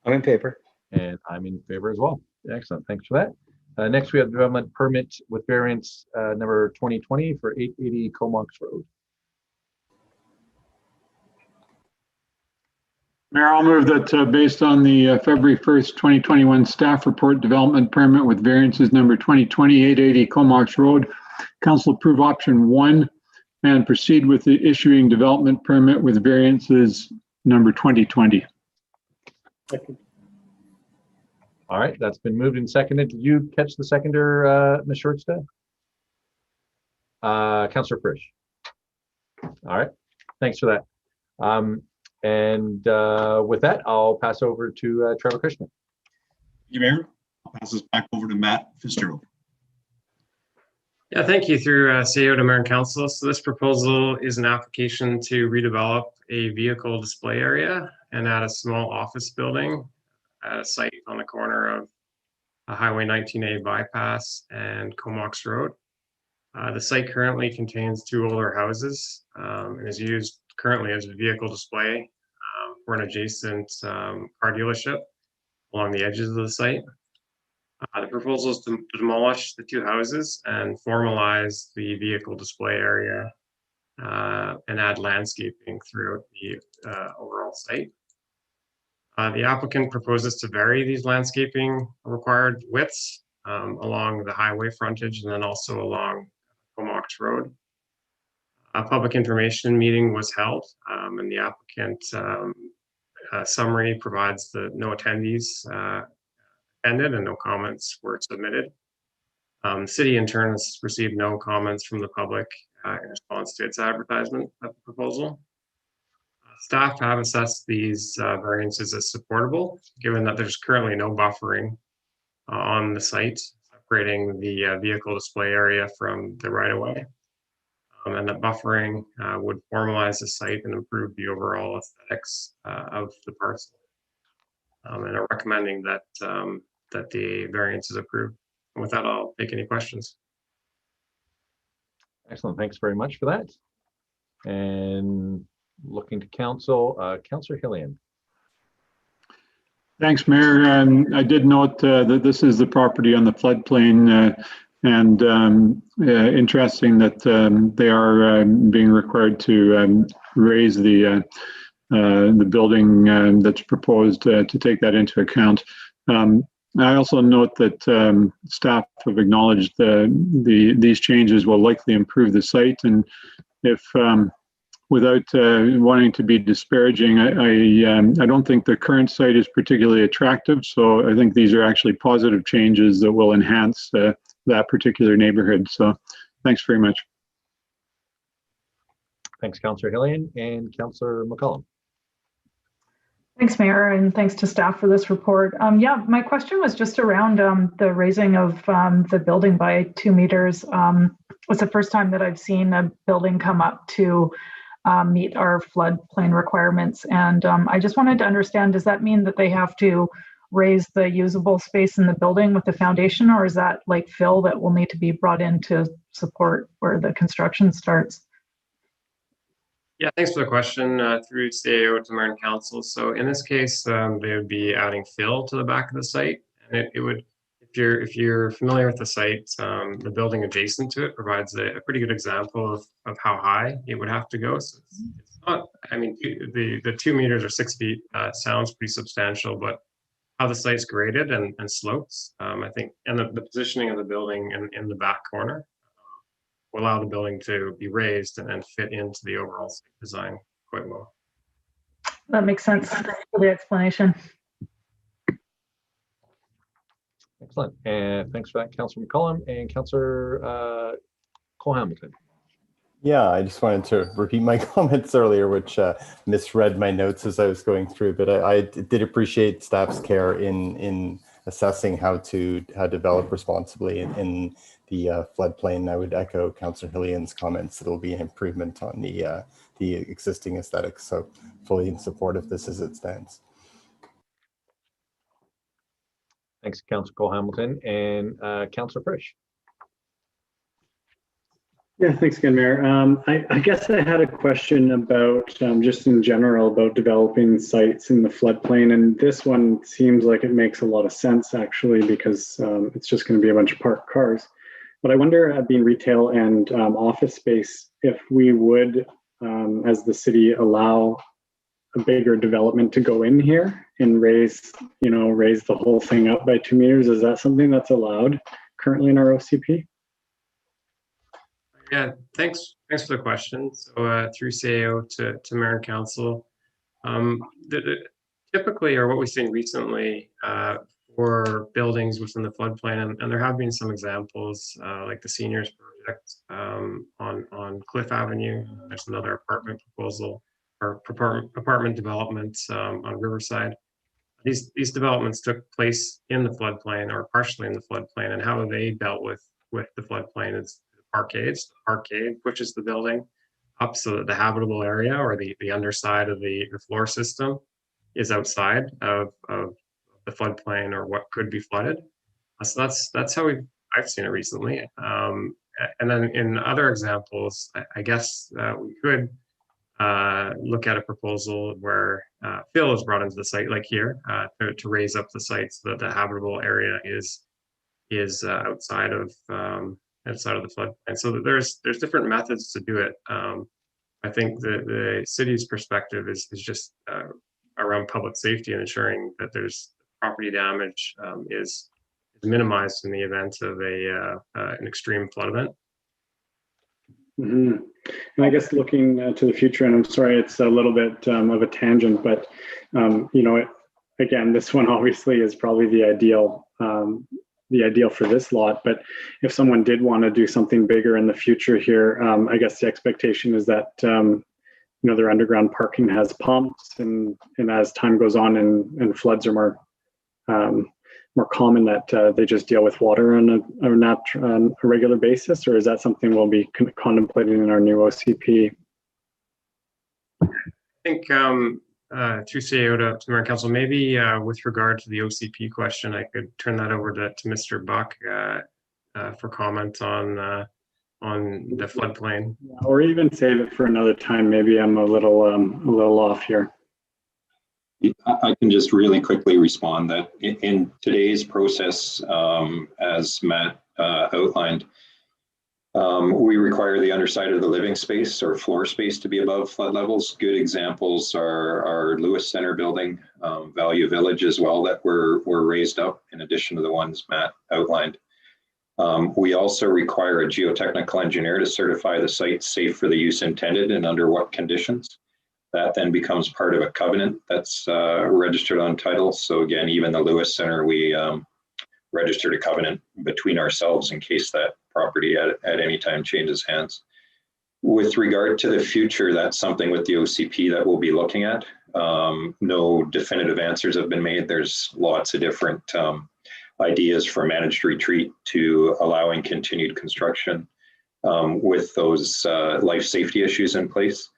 I'm in favor. and I'm in favor as well. Excellent, thanks for that. Next, we have development permit with variance number 2020 for 880 Comox Road. Mayor, I'll move that based on the February 1st, 2021 staff report development permit with variances number 2020-880 Comox Road, council approve option 1 and proceed with the issuing development permit with variances number 2020. All right, that's been moved and seconded. Did you catch the seconder, Ms. Shortstead? Councillor Frisch. All right, thanks for that. And with that, I'll pass over to Trevor Krishnan. Thank you, Mayor. I'll pass this back over to Matt Fitzgerald. Yeah, thank you through CEO to Mayor and Council. So this proposal is an application to redevelop a vehicle display area and add a small office building at a site on the corner of Highway 19A bypass and Comox Road. The site currently contains 2 older houses and is used currently as a vehicle display for an adjacent car dealership along the edges of the site. The proposal is to demolish the 2 houses and formalize the vehicle display area and add landscaping throughout the overall site. The applicant proposes to vary these landscaping required widths along the highway frontage and then also along Comox Road. A public information meeting was held and the applicant summary provides that no attendees attended and no comments were submitted. The city in turn has received no comments from the public in response to its advertisement of the proposal. Staff have assessed these variances as supportable, given that there's currently no buffering on the site, separating the vehicle display area from the right-of-way. And that buffering would formalize the site and improve the overall aesthetics of the parcel. And are recommending that that the variance is approved. And with that, I'll take any questions. Excellent, thanks very much for that. And looking to council, Councillor Hillian. Thanks, Mayor. I did note that this is the property on the floodplain and interesting that they are being required to raise the building that's proposed to take that into account. I also note that staff have acknowledged these changes will likely improve the site, and if without wanting to be disparaging, I don't think the current site is particularly attractive, so I think these are actually positive changes that will enhance that particular neighborhood. So thanks very much. Thanks, Councillor Hillian, and Councillor McCullum. Thanks, Mayor, and thanks to staff for this report. Yeah, my question was just around the raising of the building by 2 meters. It's the first time that I've seen a building come up to meet our floodplain requirements. And I just wanted to understand, does that mean that they have to raise the usable space in the building with the foundation, or is that like fill that will need to be brought in to support where the construction starts? Yeah, thanks for the question through CAO to Mayor and Council. So in this case, they would be adding fill to the back of the site, and it would, if you're familiar with the site, the building adjacent to it provides a pretty good example of how high it would have to go. So it's not, I mean, the 2 meters or 6 feet sounds pretty substantial, but how the site's graded and slopes, I think, and the positioning of the building in the back corner will allow the building to be raised and then fit into the overall design quite well. That makes sense. Thanks for the explanation. Excellent, and thanks for that, Councillor McCullum and Councillor Cole Hamilton. Yeah, I just wanted to repeat my comments earlier, which misread my notes as I was going through, but I did appreciate staff's care in assessing how to develop responsibly in the floodplain. I would echo Councillor Hillian's comments that it'll be an improvement on the existing aesthetics. So fully in support of this as it stands. Thanks, Councillor Cole-Hamilton. And Councillor Frisch. Yeah, thanks again, Mayor. I guess I had a question about just in general about developing sites in the floodplain, and this one seems like it makes a lot of sense actually because it's just going to be a bunch of parked cars. But I wonder, being retail and office space, if we would, as the city, allow a bigger development to go in here and raise the whole thing up by 2 meters. Is that something that's allowed currently in our OCP? Yeah, thanks for the question. So through CAO to Mayor and Council, typically, or what we've seen recently for buildings within the floodplain, and there have been some examples like the seniors project on Cliff Avenue. There's another apartment proposal or apartment developments on Riverside. These developments took place in the floodplain or partially in the floodplain, and how they dealt with the floodplain is arcades. The arcade pushes the building up so that the habitable area or the underside of the floor system is outside of the floodplain or what could be flooded. So that's how I've seen it recently. And then in other examples, I guess we could look at a proposal where fill is brought into the site, like here, to raise up the site so that the habitable area is outside of the floodplain. So there's different methods to do it. I think the city's perspective is just around public safety and ensuring that there's property damage is minimized in the event of an extreme flood event. Mm-hmm. And I guess looking to the future, and I'm sorry, it's a little bit of a tangent, but again, this one obviously is probably the ideal for this lot. But if someone did want to do something bigger in the future here, I guess the expectation is that their underground parking has pumps, and as time goes on and floods are more common, that they just deal with water on a regular basis, or is that something we'll be contemplating in our new OCP? I think through CAO to Mayor and Council, maybe with regard to the OCP question, I could turn that over to Mr. Buck for comment on the floodplain. Or even save it for another time. Maybe I'm a little off here. I can just really quickly respond that in today's process, as Matt outlined, we require the underside of the living space or floor space to be above flood levels. Good examples are our Lewis Center building, Value Village as well, that were raised up in addition to the ones Matt outlined. We also require a geotechnical engineer to certify the site safe for the use intended and under what conditions. That then becomes part of a covenant that's registered on title. So again, even the Lewis Center, we registered a covenant between ourselves in case that property at any time changes hands. With regard to the future, that's something with the OCP that we'll be looking at. No definitive answers have been made. There's lots of different ideas for managed retreat to allowing continued construction with those life safety issues in place.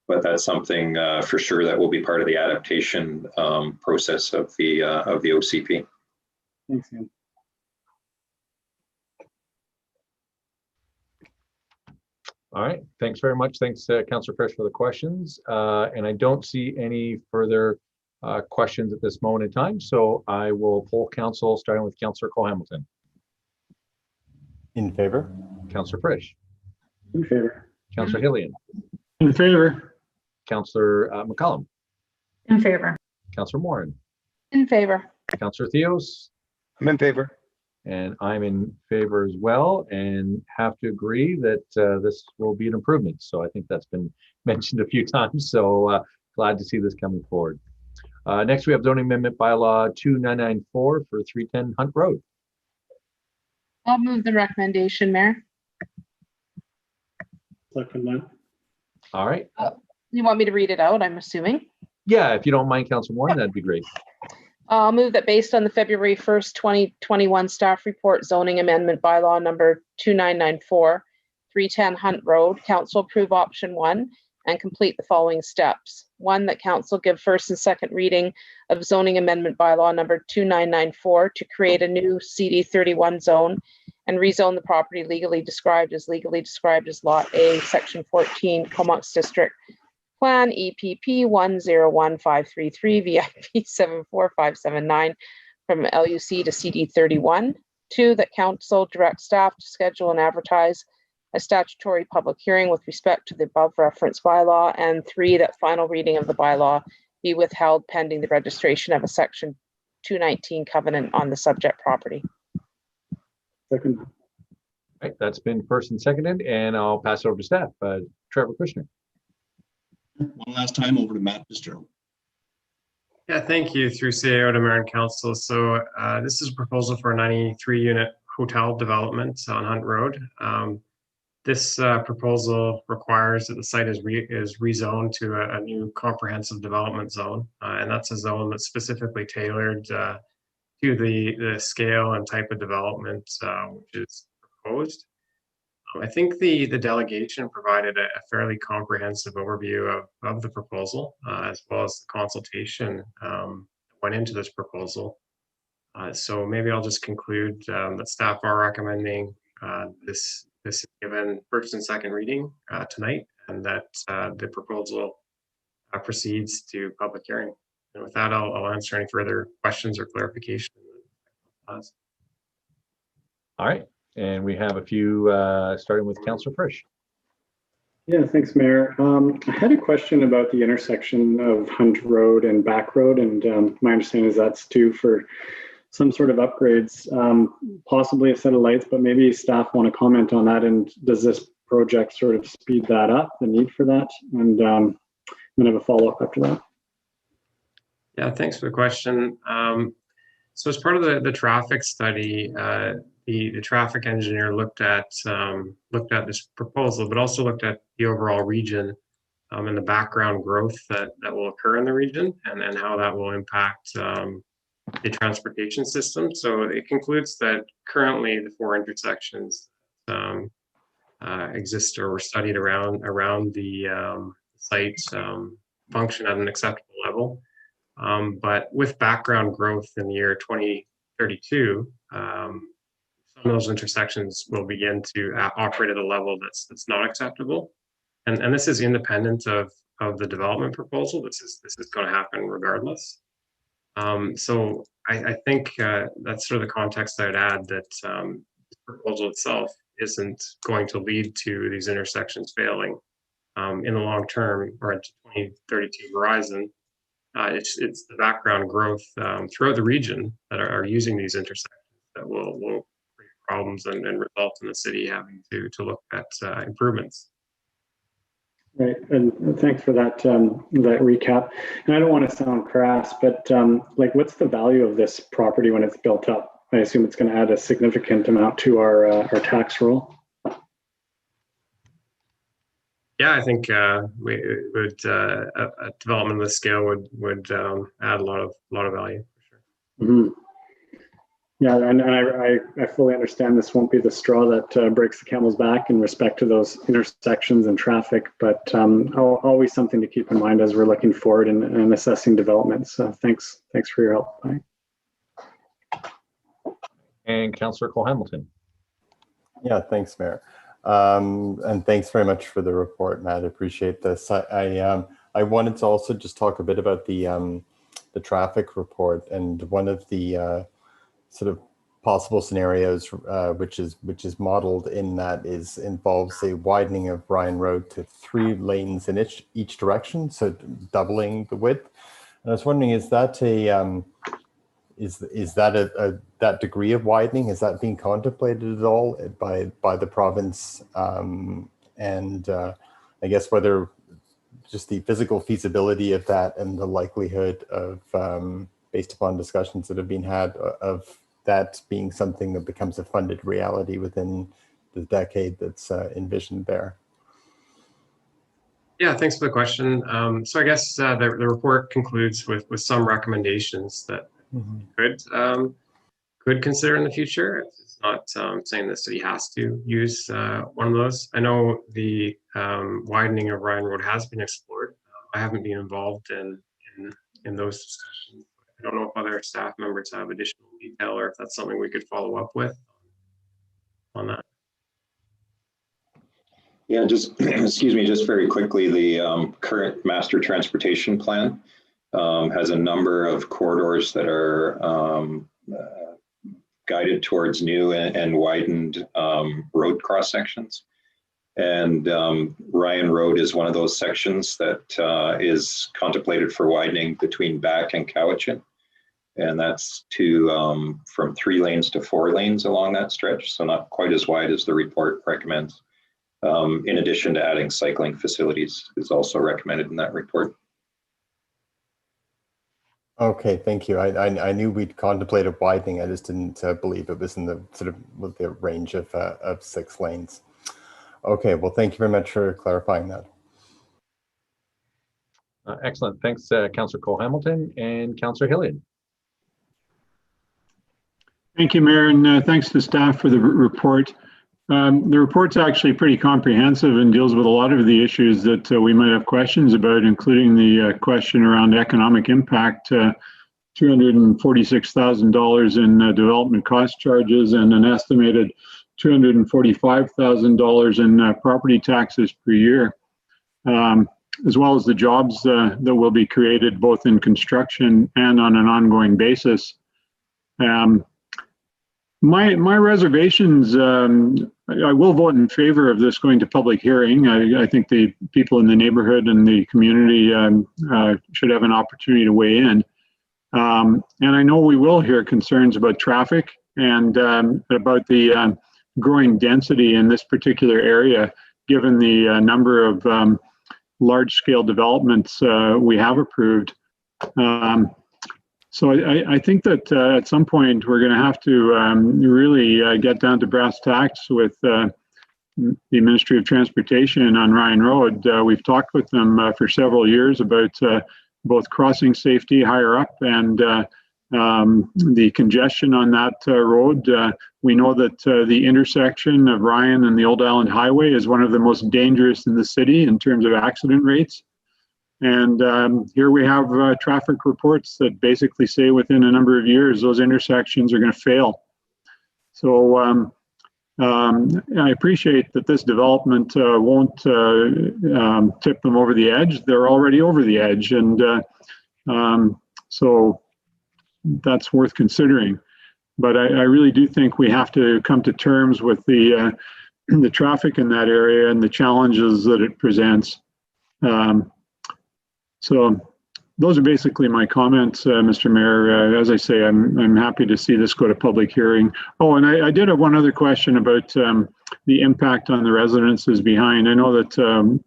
But that's something for sure that will be part of the adaptation process of the OCP. Thanks, Ian. All right, thanks very much. Thanks, Councillor Frisch, for the questions. And I don't see any further questions at this moment in time, so I will poll council, starting with Councillor Cole-Hamilton. In favor? Councillor Frisch. In favor. Councillor Hillian. In favor. Councillor McCollum. In favor. Councillor Morin. In favor. Councillor Theos. I'm in favor. And I'm in favor as well, and have to agree that this will be an improvement. So I think that's been mentioned a few times. So glad to see this coming forward. Next, we have zoning amendment bylaw 2994 for 310 Hunt Road. I'll move the recommendation, Mayor. Second that. All right. You want me to read it out, I'm assuming? Yeah, if you don't mind, Councillor Morin, that'd be great. I'll move that based on the February 1st, 2021 staff report zoning amendment bylaw number 2994, 310 Hunt Road, council approve option 1 and complete the following steps. 1, that council give first and second reading of zoning amendment bylaw number 2994 to create a new CD31 zone and rezone the property legally described as Lot A, Section 14, Comox District Plan EPP 101533 VIP 74579 from LUC to CD31. 2, that council direct staff to schedule and advertise a statutory public hearing with respect to the above referenced bylaw. And 3, that final reading of the bylaw be withheld pending the registration of a Section 219 covenant on the subject property. Second. Right, that's been first and seconded, and I'll pass it over to staff. Trevor Kushner. One last time over to Matt Fitzgerald. Yeah, thank you through CAO to Mayor and Council. So this is a proposal for a 93-unit hotel development on Hunt Road. This proposal requires that the site is rezoned to a new comprehensive development zone, and that's a zone that's specifically tailored to the scale and type of development which is proposed. I think the delegation provided a fairly comprehensive overview of the proposal, as well as the consultation that went into this proposal. So maybe I'll just conclude that staff are recommending this is given first and second reading tonight, and that the proposal proceeds to public hearing. And with that, I'll answer any further questions or clarification. All right. And we have a few, starting with Councillor Frisch. Yeah, thanks, Mayor. I had a question about the intersection of Hunt Road and Back Road, and my understanding is that's due for some sort of upgrades, possibly a set of lights, but maybe staff want to comment on that. And does this project sort of speed that up, the need for that? And then I have a follow-up after that. Yeah, thanks for the question. So as part of the traffic study, the traffic engineer looked at this proposal, but also looked at the overall region and the background growth that will occur in the region, and how that will impact the transportation system. So it concludes that currently the 4 intersections exist or were studied around the site function at an acceptable level. But with background growth in the year 2032, some of those intersections will begin to operate at a level that's not acceptable. And this is independent of the development proposal. This is going to happen regardless. So I think that's sort of the context I'd add, that the proposal itself isn't going to lead to these intersections failing in the long term or into 2032 horizon. It's the background growth throughout the region that are using these intersections that will create problems and result in the city having to look at improvements. Right, and thanks for that that recap. And I don't want to sound crass, but like, what's the value of this property when it's built up? I assume it's going to add a significant amount to our tax roll. Yeah, I think a development of this scale would add a lot of value for sure. Mm-hmm. Yeah, and I fully understand this won't be the straw that breaks the camel's back in respect to those intersections and traffic, but always something to keep in mind as we're looking forward and assessing developments. So thanks for your help. Bye. And Councillor Cole Hamilton. Yeah, thanks, Mayor. And thanks very much for the report, Matt. I appreciate this. I wanted to also just talk a bit about the traffic report, and one of the sort of possible scenarios which is modeled in that involves a widening of Bryan Road to 3 lanes in each direction, so doubling the width. And I was wondering, is that that degree of widening, is that being contemplated at all by the province? And I guess whether just the physical feasibility of that and the likelihood of, based upon discussions that have been had, of that being something that becomes a funded reality within the decade that's envisioned there. Yeah, thanks for the question. So I guess the report concludes with some recommendations that could consider in the future. It's not saying the city has to use one of those. I know the widening of Ryan Road has been explored. I haven't been involved in those discussions. I don't know if other staff members have additional detail or if that's something we could follow up with on that. Yeah, just, excuse me, just very quickly, the current master transportation plan has a number of corridors that are guided towards new and widened road cross sections. And Ryan Road is one of those sections that is contemplated for widening between Back and Cowichan. And that's from 3 lanes to 4 lanes along that stretch. So not quite as wide as the report recommends. In addition to adding cycling facilities is also recommended in that report. Okay, thank you. I knew we'd contemplated widening. I just didn't believe it was in the sort of the range of 6 lanes. Okay, well, thank you very much for clarifying that. Excellent. Thanks, Councillor Cole-Hamilton and Councillor Hilliard. Thank you, Mayor, and thanks to staff for the report. The report's actually pretty comprehensive and deals with a lot of the issues that we might have questions about, including the question around economic impact, $246,000 in development cost charges and an estimated $245,000 in property taxes per year, as well as the jobs that will be created both in construction and on an ongoing basis. My reservations, I will vote in favor of this going to public hearing. I think the people in the neighborhood and the community should have an opportunity to weigh in. And I know we will hear concerns about traffic and about the growing density in this particular area, given the number of large-scale developments we have approved. So I think that at some point we're going to have to really get down to brass tacks with the Ministry of Transportation on Ryan Road. We've talked with them for several years about both crossing safety higher up and the congestion on that road. We know that the intersection of Ryan and the Old Island Highway is one of the most dangerous in the city in terms of accident rates. And here we have traffic reports that basically say within a number of years, those intersections are going to fail. So I appreciate that this development won't tip them over the edge. They're already over the edge. And so that's worth considering. But I really do think we have to come to terms with the traffic in that area and the challenges that it presents. So those are basically my comments, Mr. Mayor. As I say, I'm happy to see this go to public hearing. Oh, and I did have one other question about the impact on the residences behind. I know that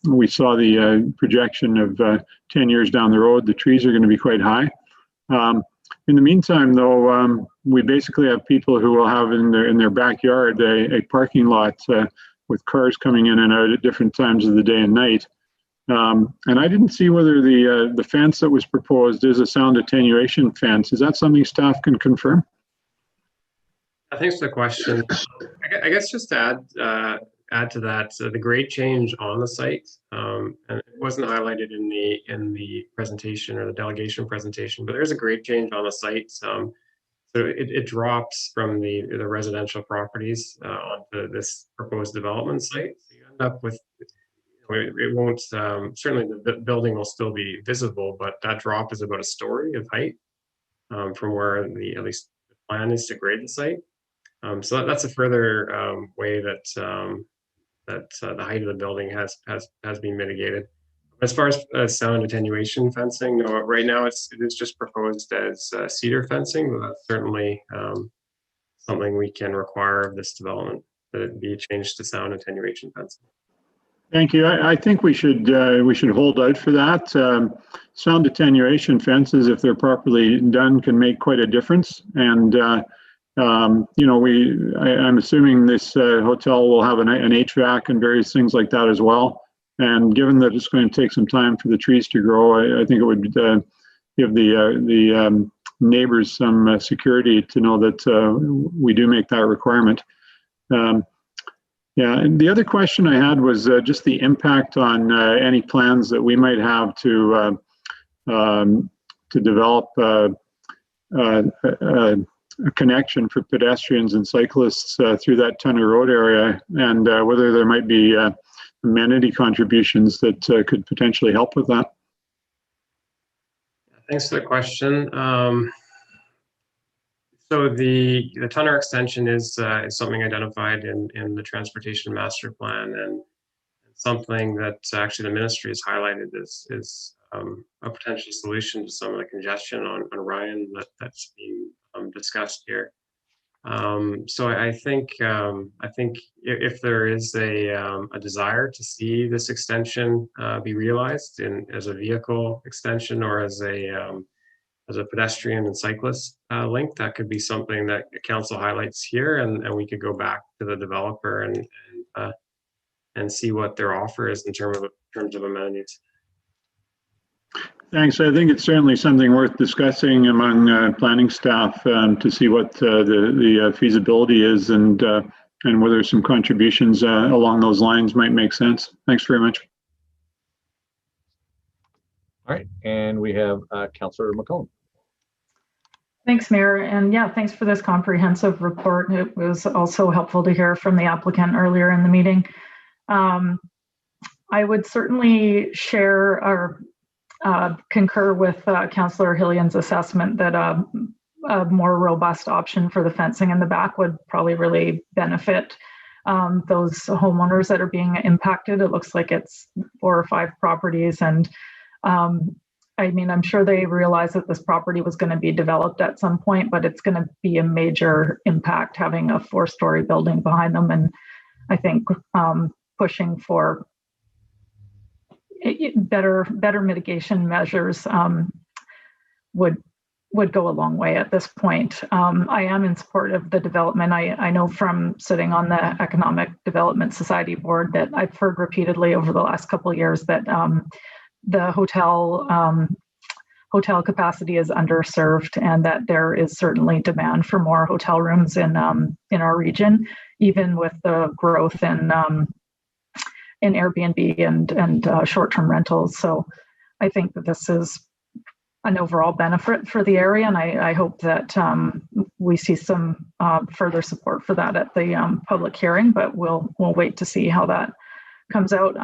we saw the projection of 10 years down the road, the trees are going to be quite high. In the meantime, though, we basically have people who will have in their backyard a parking lot with cars coming in and out at different times of the day and night. And I didn't see whether the fence that was proposed is a sound attenuation fence. Is that something staff can confirm? Thanks for the question. I guess just to add to that, the grade change on the site, and it wasn't highlighted in the presentation or the delegation presentation, but there's a grade change on the site. So it drops from the residential properties onto this proposed development site. So you end up with, it won't, certainly the building will still be visible, but that drop is about a story of height from where at least the plan is to grade the site. So that's a further way that the height of the building has been mitigated. As far as sound attenuation fencing, no, right now it is just proposed as cedar fencing, but that's certainly something we can require of this development, that it be changed to sound attenuation fencing. Thank you. I think we should hold out for that. Sound attenuation fences, if they're properly done, can make quite a difference. And you know, I'm assuming this hotel will have an HVAC and various things like that as well. And given that it's going to take some time for the trees to grow, I think it would give the neighbors some security to know that we do make that requirement. Yeah, and the other question I had was just the impact on any plans that we might have to develop a connection for pedestrians and cyclists through that Tunnel Road area, and whether there might be amenity contributions that could potentially help with that. Thanks for the question. So the tunnel extension is something identified in the transportation master plan, and something that actually the ministry has highlighted is a potential solution to some of the congestion on Ryan that's being discussed here. So I think if there is a desire to see this extension be realized as a vehicle extension or as a pedestrian and cyclist link, that could be something that council highlights here, and we could go back to the developer and see what their offer is in terms of amenities. Thanks. I think it's certainly something worth discussing among planning staff to see what the feasibility is and whether some contributions along those lines might make sense. Thanks very much. All right, and we have Councillor McCollum. Thanks, Mayor. And yeah, thanks for this comprehensive report. It was also helpful to hear from the applicant earlier in the meeting. I would certainly share or concur with Councillor Hillion's assessment that a more robust option for the fencing in the back would probably really benefit those homeowners that are being impacted. It looks like it's 4 or 5 properties, and I mean, I'm sure they realize that this property was going to be developed at some point, but it's going to be a major impact having a 4-story building behind them. And I think pushing for better mitigation measures would go a long way at this point. I am in support of the development. I know from sitting on the Economic Development Society board that I've heard repeatedly over the last couple of years that the hotel capacity is underserved, and that there is certainly demand for more hotel rooms in our region, even with the growth in Airbnb and short-term rentals. So I think that this is an overall benefit for the area, and I hope that we see some further support for that at the public hearing, but we'll wait to see how that comes out.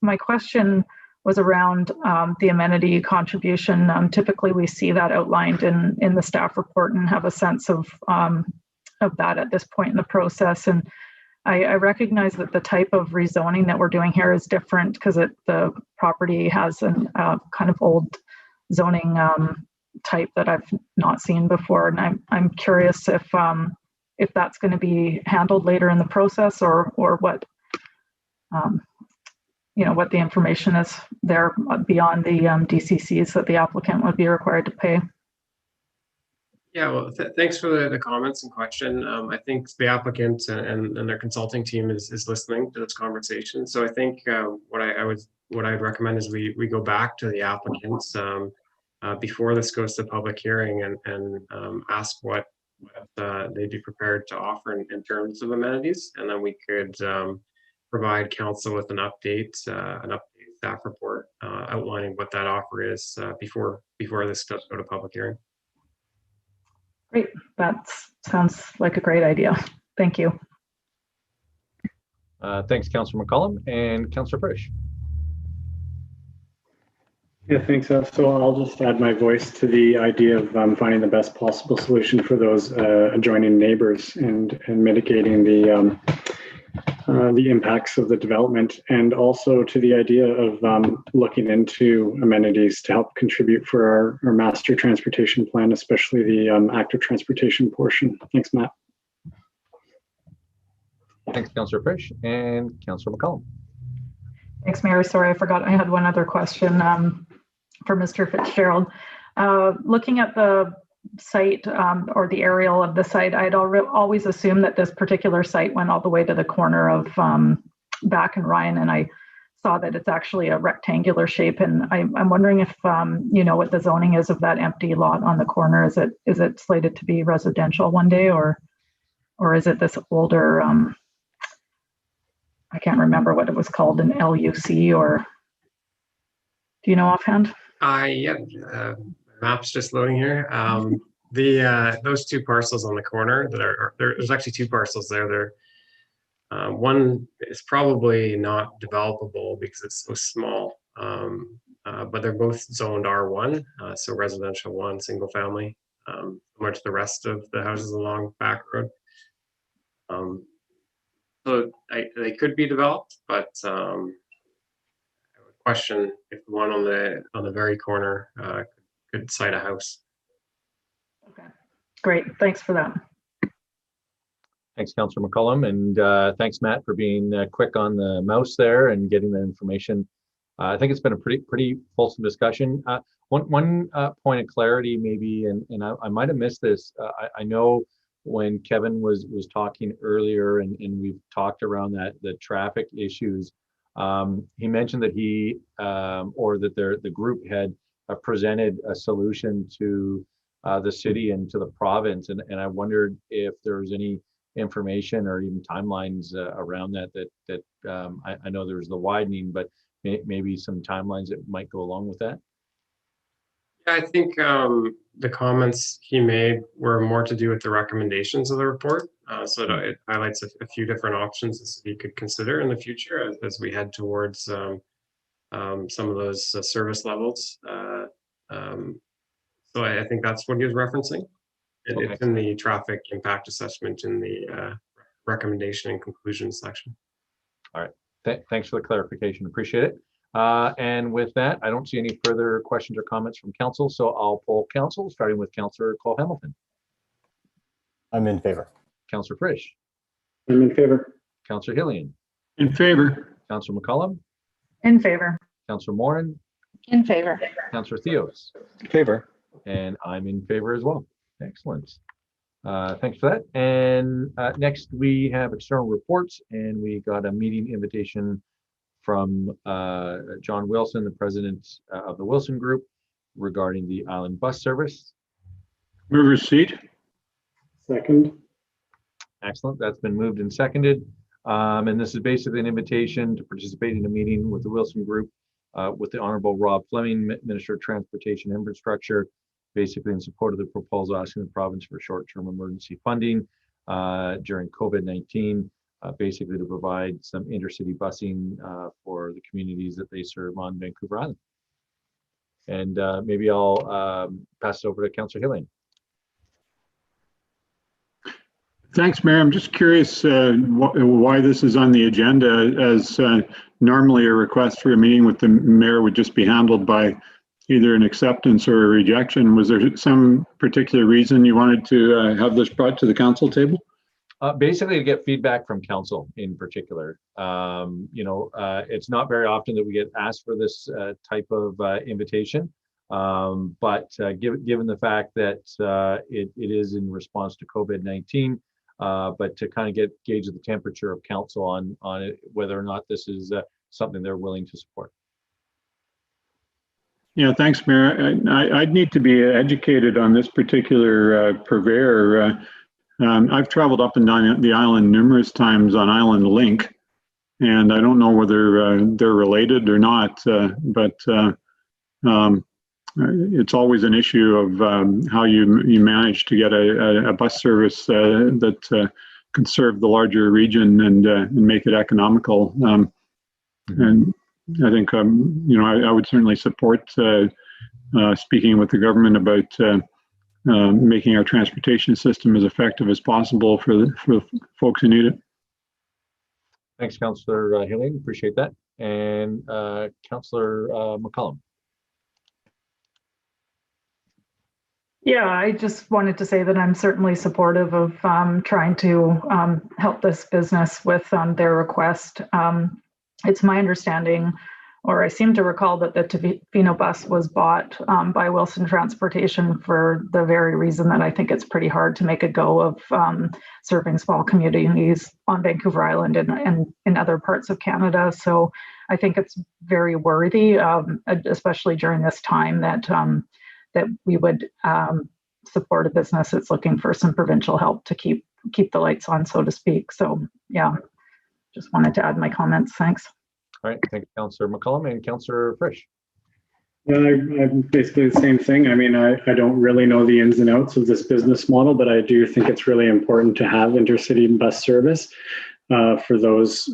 My question was around the amenity contribution. Typically, we see that outlined in the staff report and have a sense of that at this point in the process. And I recognize that the type of rezoning that we're doing here is different because the property has a kind of old zoning type that I've not seen before, and I'm curious if that's going to be handled later in the process, or what what the information is there beyond the DCCs that the applicant would be required to pay. Yeah, well, thanks for the comments and question. I think the applicant and their consulting team is listening to this conversation. So I think what I'd recommend is we go back to the applicants before this goes to public hearing and ask what they'd be prepared to offer in terms of amenities, and then we could provide council with an update staff report outlining what that offer is before this does go to public hearing. Great, that sounds like a great idea. Thank you. Thanks, Councillor McCollum. And Councillor Frisch. Yeah, thanks. So I'll just add my voice to the idea of finding the best possible solution for those adjoining neighbors and mitigating the impacts of the development, and also to the idea of looking into amenities to help contribute for our master transportation plan, especially the active transportation portion. Thanks, Matt. Thanks, Councillor Frisch. And Councillor McCollum. Thanks, Mary. Sorry, I forgot I had one other question for Mr. Fitzgerald. Looking at the site or the aerial of the site, I'd always assumed that this particular site went all the way to the corner of Back and Ryan, and I saw that it's actually a rectangular shape, and I'm wondering if you know what the zoning is of that empty lot on the corner. Is it slated to be residential one day, or is it this older? I can't remember what it was called, an LUC, or do you know offhand? Yeah, map's just loading here. Those two parcels on the corner that there's actually two parcels there. They're one is probably not developable because it's so small, but they're both zoned R1, so residential 1, single family, similar to the rest of the houses along Back Road. So they could be developed, but I would question if the one on the very corner could site a house. Okay, great. Thanks for that. Thanks, Councillor McCollum, and thanks, Matt, for being quick on the mouse there and getting the information. I think it's been a pretty fulsome discussion. One point of clarity, maybe, and I might have missed this. I know when Kevin was talking earlier, and we've talked around the traffic issues. He mentioned that he or that the group had presented a solution to the city and to the province, and I wondered if there was any information or even timelines around that I know there's the widening, but maybe some timelines that might go along with that. Yeah, I think the comments he made were more to do with the recommendations of the report. So it highlights a few different options that he could consider in the future as we head towards some of those service levels. So I think that's what he was referencing. Okay. It's in the traffic impact assessment in the recommendation and conclusion section. All right. Thanks for the clarification. Appreciate it. And with that, I don't see any further questions or comments from council, so I'll poll council, starting with Councillor Cole Hamilton. I'm in favor. Councillor Frisch. I'm in favor. Councillor Hillian. In favor. Councillor McCollum. In favor. Councillor Morin. In favor. Councillor Theos. In favor. And I'm in favor as well. Excellent. Thanks for that. And next we have external reports, and we got a meeting invitation from John Wilson, the president of the Wilson Group, regarding the Island bus service. Move receipt. Second. Excellent. That's been moved and seconded. And this is basically an invitation to participate in a meeting with the Wilson Group with the Honorable Rob Fleming, Minister of Transportation and Infrastructure, basically in support of the proposal asking the province for short-term emergency funding during COVID-19, basically to provide some intercity busing for the communities that they serve on Vancouver Island. And maybe I'll pass it over to Councillor Hillian. Thanks, Mayor. I'm just curious why this is on the agenda, as normally a request for a meeting with the mayor would just be handled by either an acceptance or a rejection. Was there some particular reason you wanted to have this brought to the council table? Basically to get feedback from council in particular. It's not very often that we get asked for this type of invitation, but given the fact that it is in response to COVID-19, but to kind of gauge the temperature of council on it, whether or not this is something they're willing to support. Yeah, thanks, Mayor. I'd need to be educated on this particular purveyor. I've traveled up and down the island numerous times on Island Link, and I don't know whether they're related or not, but it's always an issue of how you manage to get a bus service that can serve the larger region and make it economical. And I think, I would certainly support speaking with the government about making our transportation system as effective as possible for folks who need it. Thanks, Councillor Hillian. Appreciate that. And Councillor McCollum. Yeah, I just wanted to say that I'm certainly supportive of trying to help this business with their request. It's my understanding or I seem to recall that the Tofino bus was bought by Wilson Transportation for the very reason that I think it's pretty hard to make a go of serving small communities on Vancouver Island and in other parts of Canada. So I think it's very worthy, especially during this time, that that we would support a business that's looking for some provincial help to keep the lights on, so to speak. So yeah, just wanted to add my comments. Thanks. All right, thank you, Councillor McCollum and Councillor Frisch. Yeah, I'm basically the same thing. I mean, I don't really know the ins and outs of this business model, but I do think it's really important to have intercity bus service for those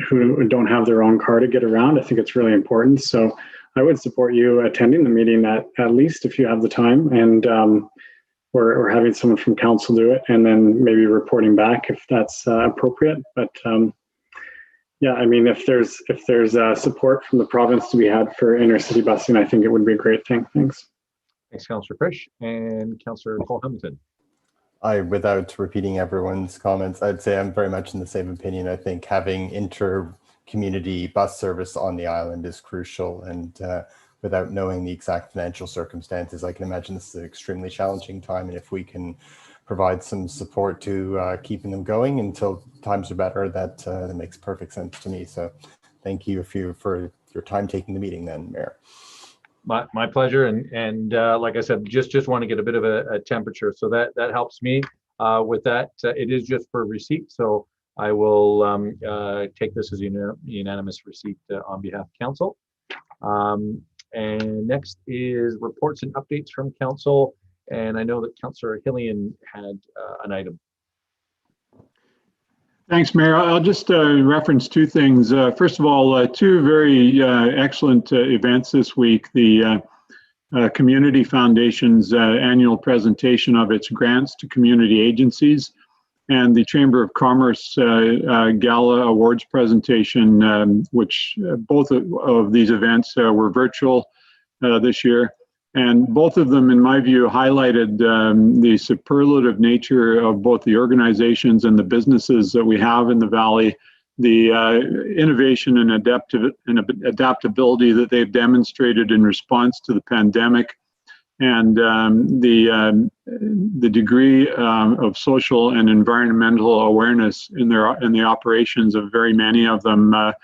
who don't have their own car to get around. I think it's really important. So I would support you attending the meeting at least if you have the time, and or having someone from council do it, and then maybe reporting back if that's appropriate. But yeah, I mean, if there's support from the province to be had for intercity busing, I think it would be a great thing. Thanks. Thanks, Councillor Frisch and Councillor Paul Hamilton. Without repeating everyone's comments, I'd say I'm very much in the same opinion. I think having inter-community bus service on the island is crucial, and without knowing the exact financial circumstances, I can imagine this is an extremely challenging time, and if we can provide some support to keeping them going until times are better, that makes perfect sense to me. So thank you for your time taking the meeting then, Mayor. My pleasure, and like I said, just want to get a bit of a temperature, so that helps me with that. It is just for receipt, so I will take this as unanimous receipt on behalf of council. And next is reports and updates from council, and I know that Councillor Hillian had an item. Thanks, Mayor. I'll just reference two things. First of all, two very excellent events this week. The Community Foundation's annual presentation of its grants to community agencies, and the Chamber of Commerce Gala Awards presentation, which both of these events were virtual this year. And both of them, in my view, highlighted the superlative nature of both the organizations and the businesses that we have in the Valley, the innovation and adaptability that they've demonstrated in response to the pandemic, and the degree of social and environmental awareness in the operations of very many of them. I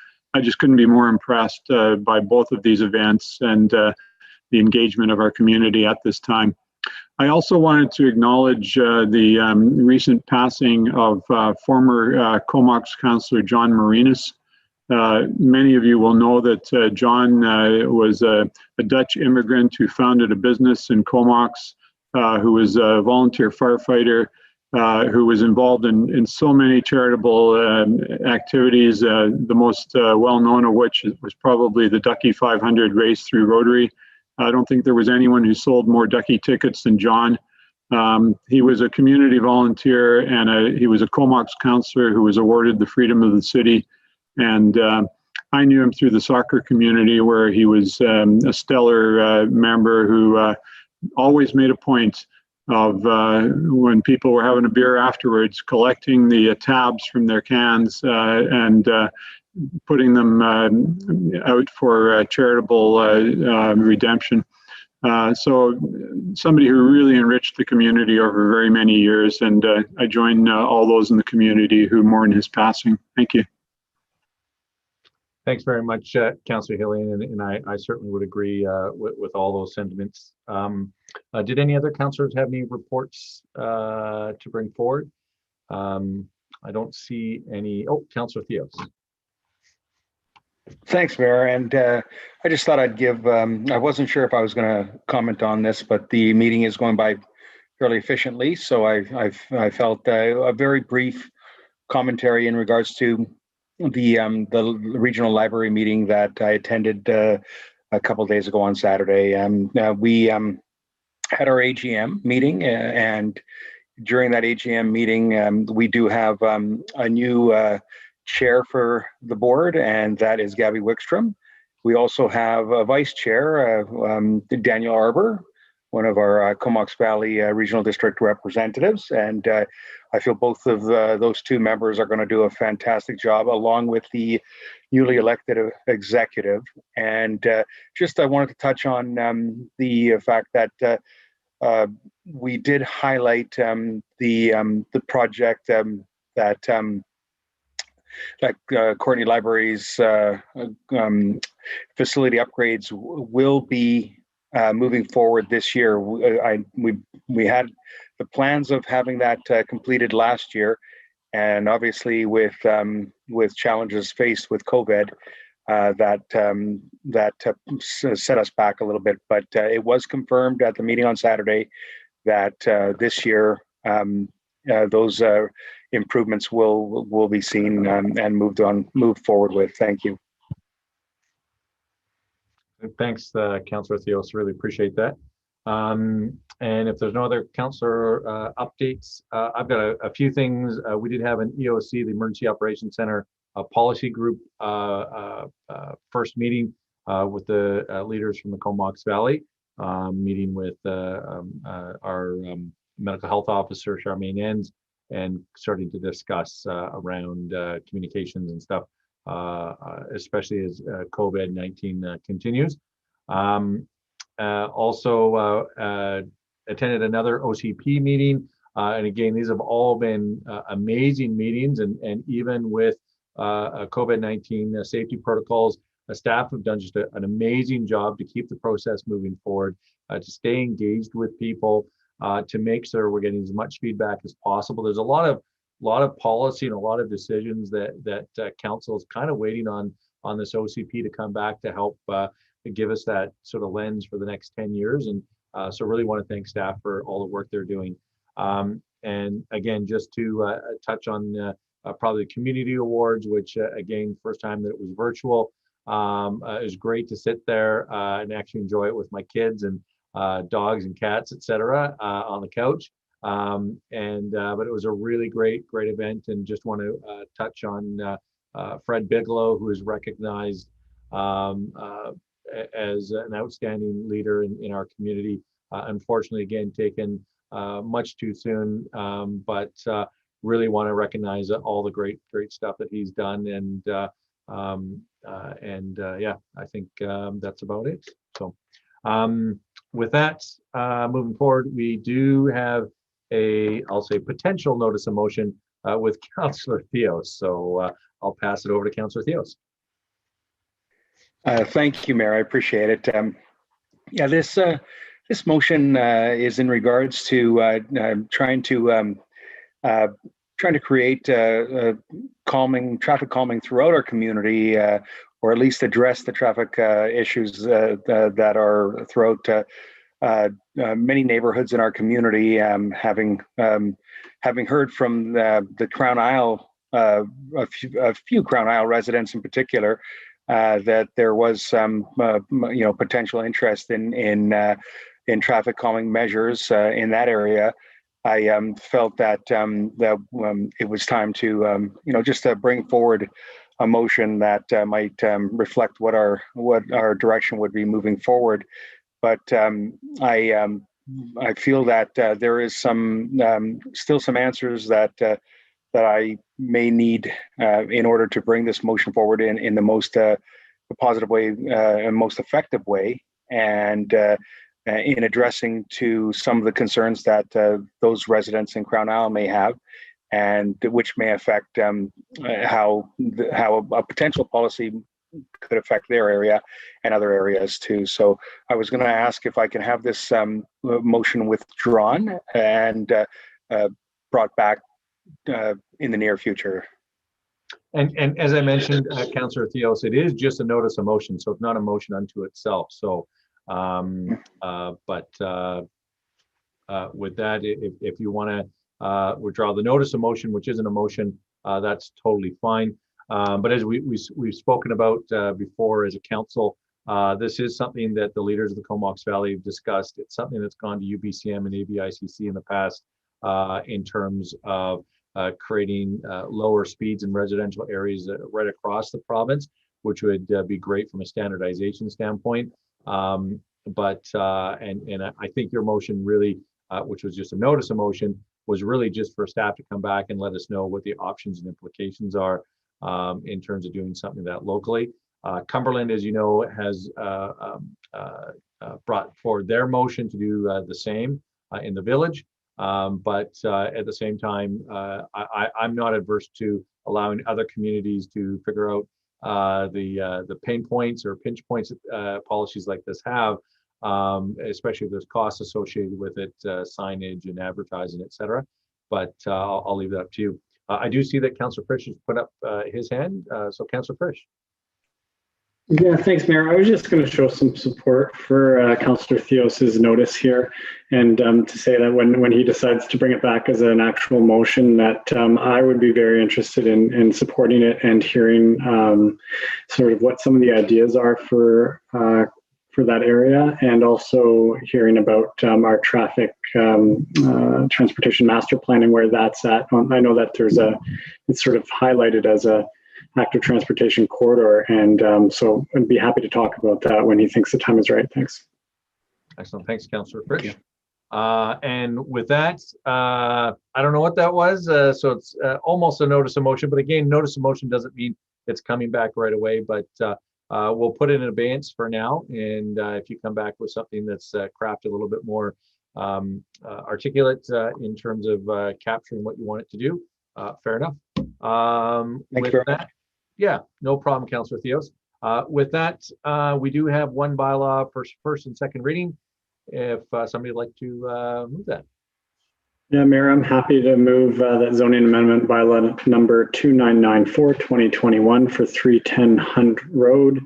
just couldn't be more impressed by both of these events and the engagement of our community at this time. I also wanted to acknowledge the recent passing of former Comox Councillor John Marinas. Many of you will know that John was a Dutch immigrant who founded a business in Comox, who was a volunteer firefighter, who was involved in so many charitable activities, the most well-known of which was probably the Ducky 500 race through Rotary. I don't think there was anyone who sold more Ducky tickets than John. He was a community volunteer, and he was a Comox councillor who was awarded the Freedom of the City. And I knew him through the soccer community, where he was a stellar member who always made a point of, when people were having a beer afterwards, collecting the tabs from their cans and putting them out for charitable redemption. So somebody who really enriched the community over very many years, and I join all those in the community who mourn his passing. Thank you. Thanks very much, Councillor Hillian, and I certainly would agree with all those sentiments. Did any other councillors have any reports to bring forward? I don't see any. Oh, Councillor Theos. Thanks, Mayor. And I just thought I'd give, I wasn't sure if I was going to comment on this, but the meeting is going by fairly efficiently. So I felt a very brief commentary in regards to the regional library meeting that I attended a couple of days ago on Saturday. We had our AGM meeting, and during that AGM meeting, we do have a new chair for the board, and that is Gabby Wickstrom. We also have a vice chair, Daniel Arbor, one of our Comox Valley Regional District representatives. And I feel both of those two members are going to do a fantastic job, along with the newly elected executive. And just I wanted to touch on the fact that we did highlight the project that Courtenay Library's facility upgrades will be moving forward this year. We had the plans of having that completed last year, and obviously with challenges faced with COVID, that set us back a little bit. But it was confirmed at the meeting on Saturday that this year those improvements will be seen and moved forward with. Thank you. Thanks, Councillor Theos. Really appreciate that. And if there's no other councillor updates, I've got a few things. We did have an EOC, the Emergency Operations Center policy group first meeting with the leaders from the Comox Valley, meeting with our medical health officer, Charmaine Enns, and starting to discuss around communications and stuff, especially as COVID-19 continues. Also attended another OCP meeting. And again, these have all been amazing meetings, and even with COVID-19 safety protocols, staff have done just an amazing job to keep the process moving forward, to stay engaged with people, to make sure we're getting as much feedback as possible. There's a lot of policy and a lot of decisions that council is kind of waiting on this OCP to come back to help give us that sort of lens for the next 10 years. And so really want to thank staff for all the work they're doing. And again, just to touch on probably the community awards, which again, first time that it was virtual. It was great to sit there and actually enjoy it with my kids and dogs and cats, etc., on the couch. But it was a really great event, and just want to touch on Fred Bigelow, who is recognized as an outstanding leader in our community. Unfortunately, again, taken much too soon, but really want to recognize all the great stuff that he's done. And yeah, I think that's about it. So with that, moving forward, we do have I'll say potential notice of motion with Councillor Theos. So I'll pass it over to Councillor Theos. Thank you, Mayor. I appreciate it. Yeah, this motion is in regards to trying to create traffic calming throughout our community, or at least address the traffic issues that are throughout many neighborhoods in our community. Having heard from the Crown Isle, a few Crown Isle residents in particular, that there was some potential interest in traffic calming measures in that area. I felt that it was time to just bring forward a motion that might reflect what our direction would be moving forward. But I feel that there is still some answers that I may need in order to bring this motion forward in the most positive way and most effective way, and in addressing to some of the concerns that those residents in Crown Isle may have, and which may affect how a potential policy could affect their area and other areas too. So I was going to ask if I can have this motion withdrawn and brought back in the near future. And as I mentioned, Councillor Theos, it is just a notice of motion, so it's not a motion unto itself. So, with that, if you want to withdraw the notice of motion, which isn't a motion, that's totally fine. But as we've spoken about before as a council, this is something that the leaders of the Comox Valley have discussed. It's something that's gone to UBCM and ABICC in the past in terms of creating lower speeds in residential areas right across the province, which would be great from a standardization standpoint. But I think your motion really, which was just a notice of motion, was really just for staff to come back and let us know what the options and implications are in terms of doing something that locally. Cumberland, as you know, has brought forward their motion to do the same in the village. But at the same time, I'm not adverse to allowing other communities to figure out the pain points or pinch points policies like this have, especially if there's costs associated with it, signage and advertising, et cetera. But I'll leave that up to you. I do see that Councillor Frisch has put up his hand. So Councillor Frisch. Yeah, thanks, Mayor. I was just going to show some support for Councillor Theos's notice here, and to say that when he decides to bring it back as an actual motion, that I would be very interested in supporting it and hearing sort of what some of the ideas are for that area, and also hearing about our traffic transportation master planning, where that's at. I know that it's sort of highlighted as a active transportation corridor, and so I'd be happy to talk about that when he thinks the time is right. Thanks. Excellent. Thanks, Councillor Frisch. And with that, I don't know what that was, so it's almost a notice of motion, but again, notice of motion doesn't mean it's coming back right away, but we'll put it in abeyance for now, and if you come back with something that's crafted a little bit more articulate in terms of capturing what you want it to do, fair enough. Thanks with that, yeah, no problem, Councillor Theos. With that, we do have one bylaw for first and second reading. If somebody would like to move that. Yeah, Mayor, I'm happy to move that zoning amendment bylaw number 2994 2021 for 310 Hunt Road,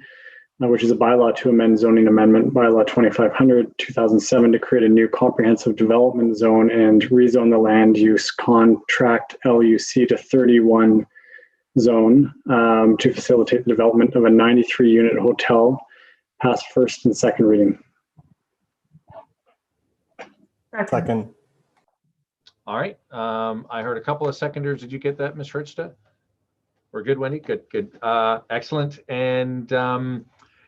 which is a bylaw to amend zoning amendment bylaw 2500 2007 to create a new comprehensive development zone and rezone the land use contract LUC to 31 zone to facilitate the development of a 93 unit hotel, pass first and second reading. Second. All right. I heard a couple of seconders. Did you get that, Ms. Ritzda? We're good, Wendy. Good, good. Excellent. And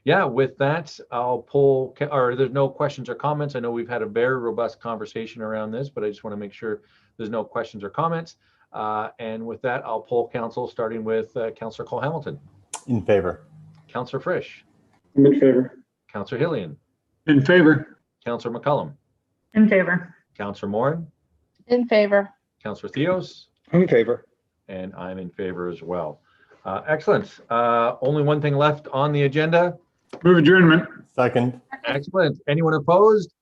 yeah, with that, I'll pull, or there's no questions or comments. I know we've had a very robust conversation around this, but I just want to make sure there's no questions or comments. And with that, I'll poll council, starting with Councillor Cole Hamilton. In favor. Councillor Frisch. I'm in favor. Councillor Hillian. In favor. Councillor McCullum. In favor. Councillor Morin. In favor. Councillor Theos. In favor. And I'm in favor as well. Excellent. Only one thing left on the agenda. Move adjournment. Second. Excellent. Anyone opposed?